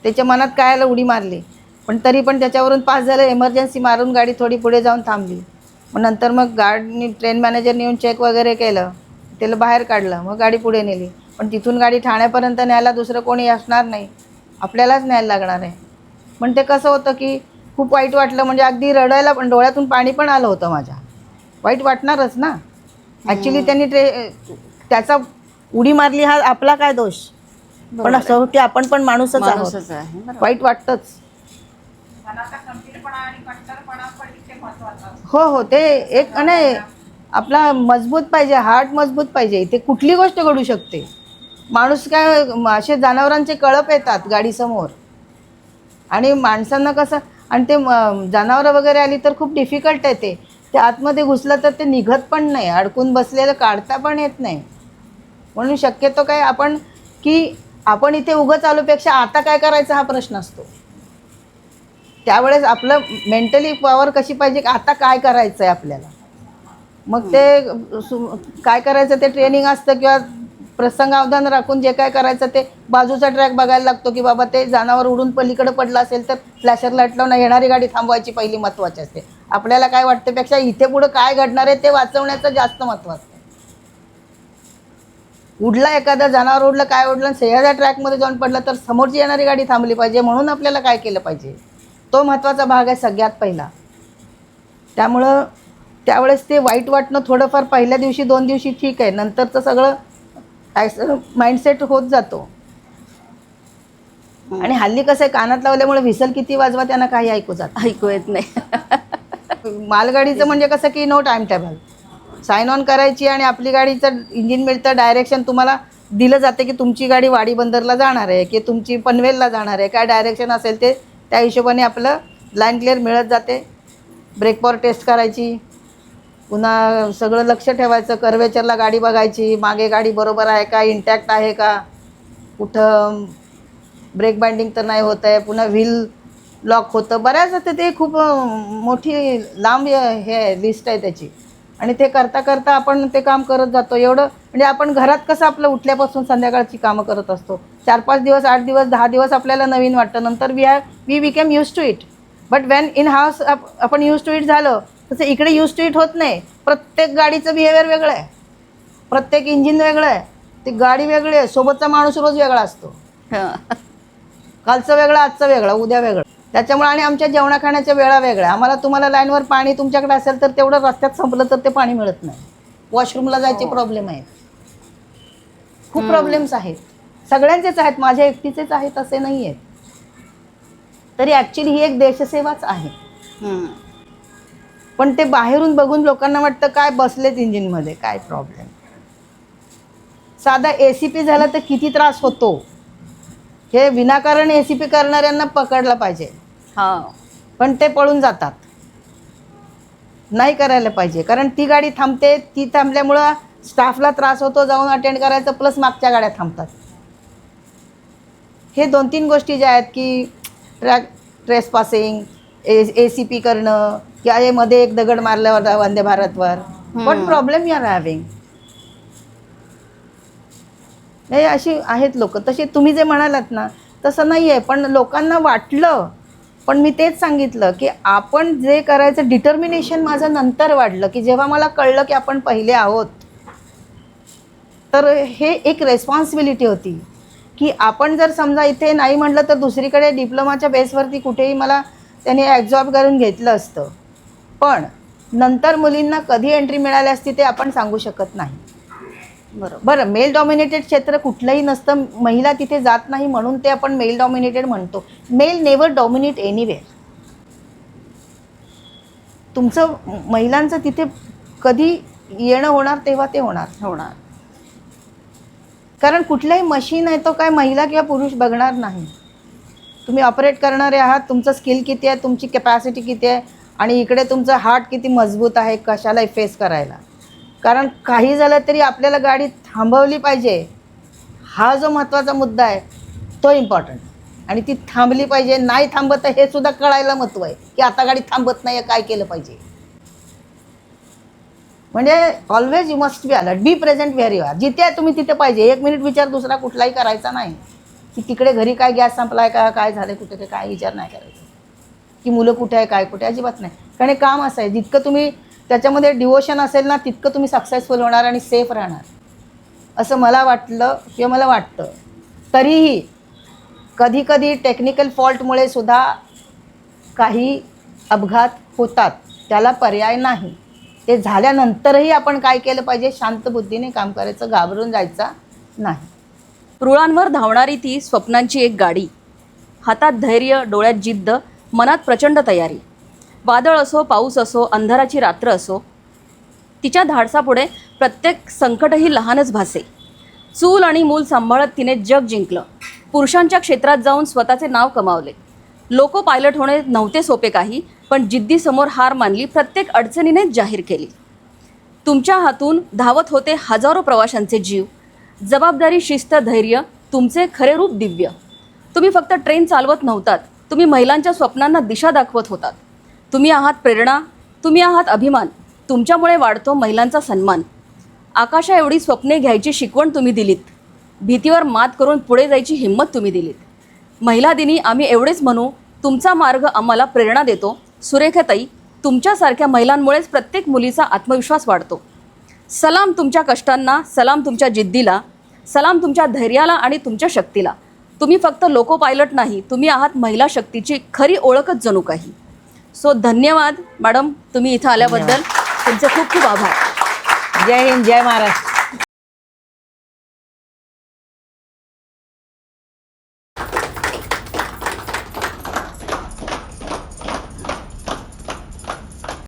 त्याच्या मनात काय आलं, उडी मारली, पण तरी पण त्याच्यावरून पास झालं. एमर्जन्सी मारून गाडी थोडी पुढे जाऊन थांबली. मग नंतर मग गाडी ट्रेन मॅनेजरने येऊन चेक वगैरे केलं, त्याला बाहेर काढलं, मग गाडी पुढे नेली. पण तिथून गाडी ठाण्यापर्यंत न्यायला दुसरं कोणी असणार नाही, आपल्यालाच न्यायला लागणार आहे. पण ते कसं होतं की खूप वाईट वाटलं, म्हणजे अगदी रडायला पण, डोळ्यातून पाणी पण आलं होतं माझ्या. वाईट वाटणारच ना. ॲक्च्युली त्यांनी त्याचा उडी मारली हा आपला काय दोष, पण असं की आपण पण माणूसच आहोत, आहे. वाईट वाटतंच. मनाचा खंबीरपणा आणि कट्टरपणा पण इतके महत्वाचा असतो. हो हो, ते एक नाही, आपला मजबूत पाहिजे, हार्ट मजबूत पाहिजे. इथे कुठली गोष्ट घडू शकते. माणूस काय, असे जनावरांचे कळप येतात गाडीसमोर, आणि माणसांना कसं, आणि ते जनावरं वगैरे आली तर खूप डिफिकल्ट आहे. ते आतमध्ये घुसलं तर ते निघत पण नाही, अडकून बसलेलं काढता पण येत नाही. म्हणून शक्यतो काय आपण की आपण इथे उगाच आलोपेक्षा आता काय करायचं हा प्रश्न असतो. त्यावेळेस आपलं मेंटली पॉवर कशी पाहिजे की आता काय करायचं आहे आपल्याला. मग ते काय करायचं ते ट्रेनिंग असतं, किंवा प्रसंगावधान राखून जे काय करायचं ते बाजूचा ट्रॅक बघायला लागतो की बाबा ते जनावर उडून पलीकडे पडलं असेल तर फ्लॅशर लाईट लावून येणारी गाडी थांबवायची पहिली महत्त्वाची असते. आपल्याला काय वाटतं पेक्षा इथे पुढं काय घडणार आहे ते वाचवण्याचं जास्त महत्त्व असतं. उडला एखादा जनावर, उडलं काय उडलं, शेजारच्या ट्रॅकमध्ये जाऊन पडलं तर समोरची येणारी गाडी थांबली पाहिजे. म्हणून आपल्याला काय केलं पाहिजे तो महत्त्वाचा भाग आहे सगळ्यात पहिला. त्यामुळं त्यावेळेस ते वाईट वाटणं थोडंफार पहिल्या दिवशी 2 दिवशी ठीक आहे, नंतरचं सगळं माइंडसेट होत जातो. आणि हल्ली कसं आहे, कानात लावल्यामुळे व्हिसल किती वाजवा त्यांना काही ऐकू जात. ऐकू येत नाही. मालगाडीचं म्हणजे कसं की no time table, sign on करायची आणि आपली गाडीचं इंजिन मिळतं, डायरेक्शन तुम्हाला दिलं जाते की तुमची गाडी वाडी बंदरला जाणार आहे की तुमची पनवेलला जाणार आहे, काय डायरेक्शन असेल ते त्या हिशोबाने आपलं लाईन क्लिअर मिळत जाते. ब्रेक पॉवर टेस्ट करायची, पुन्हा सगळं लक्ष ठेवायचं, कर्वेचरला गाडी बघायची, मागे गाडी बरोबर आहे का, इंटॅक्ट आहे का, कुठं ब्रेक बाइंडिंग तर नाही होत आहे, पुन्हा व्हील लॉक होतं. बऱ्याच ते खूप मोठी लांब हे लिस्ट आहे त्याची. आणि ते करता करता आपण ते काम करत जातो. एवढं म्हणजे आपण घरात कसं आपलं उठल्यापासून संध्याकाळची कामं करत असतो, 4-5 दिवस, 8 दिवस, 10 दिवस आपल्याला नवीन वाटतं, नंतर we became use to it. But when in house आपण यूज टू इट झालं, तसं इकडे यूज टू इट होत नाही. प्रत्येक गाडीचं बिहेवियर वेगळं आहे, प्रत्येक इंजिन वेगळं आहे, ती गाडी वेगळी आहे, सोबतचा माणूस रोज वेगळा असतो. कालचं वेगळं, आजचं वेगळं, उद्या वेगळं. त्याच्यामुळे आणि आमच्या जेवणा खाण्याच्या वेळा वेगळ्या. आम्हाला तुम्हाला लाईनवर पाणी तुमच्याकडे असेल तर तेवढं रस्त्यात संपलं तर ते पाणी मिळत नाही. वॉशरूमला जायचे प्रॉब्लेम आहेत, खूप प्रॉब्लेम्स आहेत, सगळ्यांचेच आहेत, माझ्या एकटीचेच आहेत असे नाही आहेत. तरी ॲक्च्युली ही एक देशसेवाच आहे. पण ते बाहेरून बघून लोकांना वाटतं काय बसलेत इंजिनमध्ये, काय प्रॉब्लेम. साधा ACP झाला तर किती त्रास होतो, हे विनाकारण ACP करणाऱ्यांना पकडलं पाहिजे. पण ते पळून जातात, नाही करायला पाहिजे. कारण ती गाडी थांबते, ती थांबल्यामुळं स्टाफला त्रास होतो जाऊन अटेंड करायचं, प्लस मागच्या गाड्या थांबतात. हे 2-3 गोष्टी ज्या आहेत की ट्रेस पासिंग, ACP करणं, किंवा हे मध्ये एक दगड मारल्यावर वंदे भारतवर, what problem you are having. हे अशी आहेत लोक. तसे तुम्ही जे म्हणालात ना तसं नाही आहे, पण लोकांना वाटलं. पण मी तेच सांगितलं की आपण जे करायचं डिटर्मिनेशन माझं नंतर वाढलं, की जेव्हा मला कळलं की आपण पहिले आहोत, तर हे एक रेस्पॉन्सिबिलिटी होती की आपण जर समजा इथे नाही म्हटलं तर दुसरीकडे डिप्लोमाच्या बेसवरती कुठेही मला त्याने ॲब्झॉर्ब करून घेतलं असतं. पण नंतर मुलींना कधी एंट्री मिळाली असती ते आपण सांगू शकत नाही. बरं, मेल डॉमिनेटेड क्षेत्र कुठलंही नसतं, महिला तिथे जात नाही म्हणून ते आपण मेल डॉमिनेटेड म्हणतो. Male never dominate anywhere. तुमचं महिलांचं तिथे कधी येणं होणार तेव्हा ते होणार. कारण कुठलाही मशीन आहे तो काय महिला किंवा पुरुष बघणार नाही. तुम्ही ऑपरेट करणारे आहात, तुमचं स्किल किती आहे, तुमची कॅपॅसिटी किती आहे, आणि इकडे तुमचं हार्ट किती मजबूत आहे कशाला फेस करायला. कारण काही झालं तरी आपल्याला गाडी थांबवली पाहिजे, हा जो महत्त्वाचा मुद्दा आहे तो इम्पॉर्टंट. आणि ती थांबली पाहिजे, नाही थांबत आहे हे सुद्धा कळायला महत्त्व आहे की आता गाडी थांबत नाही आहे, काय केलं पाहिजे. म्हणजे always you must be alert, be present where you are. जिथे आहे तुम्ही तिथे पाहिजे. 1 मिनिट विचार दुसरा कुठलाही करायचा नाही की तिकडे घरी काय गॅस संपला आहे का, काय झालं कुठे, ते काय विचार नाही करायचा की मुलं कुठे आहे, काय कुठे, अजिबात नाही. कारण हे काम असं आहे, जितकं तुम्ही त्याच्यामध्ये डिवोशन असेल ना तितकं तुम्ही सक्सेसफुल होणार आणि सेफ राहणार, असं मला वाटलं किंवा मला वाटतं. तरीही कधीकधी टेक्निकल फॉल्टमुळे सुद्धा काही अपघात होतात, त्याला पर्याय नाही. ते झाल्यानंतरही आपण काय केलं पाहिजे, शांत बुद्धीने काम करायचं, घाबरून जायचं नाही. रुळांवर धावणारी ती स्वप्नांची एक गाडी, हातात धैर्य, डोळ्यात जिद्द, मनात प्रचंड तयारी. वादळ असो, पाऊस असो, अंधाराची रात्र असो, तिच्या धाडसापुढे प्रत्येक संकटही लहानच भासे. चूल आणि मूल सांभाळत तिने जग जिंकलं. पुरुषांच्या क्षेत्रात जाऊन स्वतःचे नाव कमावले. लोको पायलट होणे नव्हते सोपे काही, पण जिद्दीसमोर हार मानली, प्रत्येक अडचणीनेच जाहीर केली. तुमच्या हातून धावत होते हजारो प्रवाशांचे जीव. जबाबदारी, शिस्त, धैर्य तुमचे खरे रूप दिव्य. तुम्ही फक्त ट्रेन चालवत नव्हतात, तुम्ही महिलांच्या स्वप्नांना दिशा दाखवत होतात. तुम्ही आहात प्रेरणा, तुम्ही आहात अभिमान. तुमच्यामुळे वाढतो महिलांचा सन्मान. आकाशा एवढी स्वप्ने घ्यायची शिकवण तुम्ही दिलीत. भीतीवर मात करून पुढे जायची हिंमत तुम्ही दिलीत. महिला दिनी आम्ही एवढेच म्हणू, तुमचा मार्ग आम्हाला प्रेरणा देतो. सुरेखाताई, तुमच्यासारख्या महिलांमुळेच प्रत्येक मुलीचा आत्मविश्वास वाढतो. सलाम तुमच्या कष्टांना, सलाम तुमच्या जिद्दीला, सलाम तुमच्या धैर्याला आणि तुमच्या शक्तीला. तुम्ही फक्त लोको पायलट नाही, तुम्ही आहात महिला शक्तीची खरी ओळखच जणू काही. सो धन्यवाद मॅडम, तुम्ही इथं आल्याबद्दल तुमचे खूप खूप आभार. जय हिंद, जय महाराष्ट्र.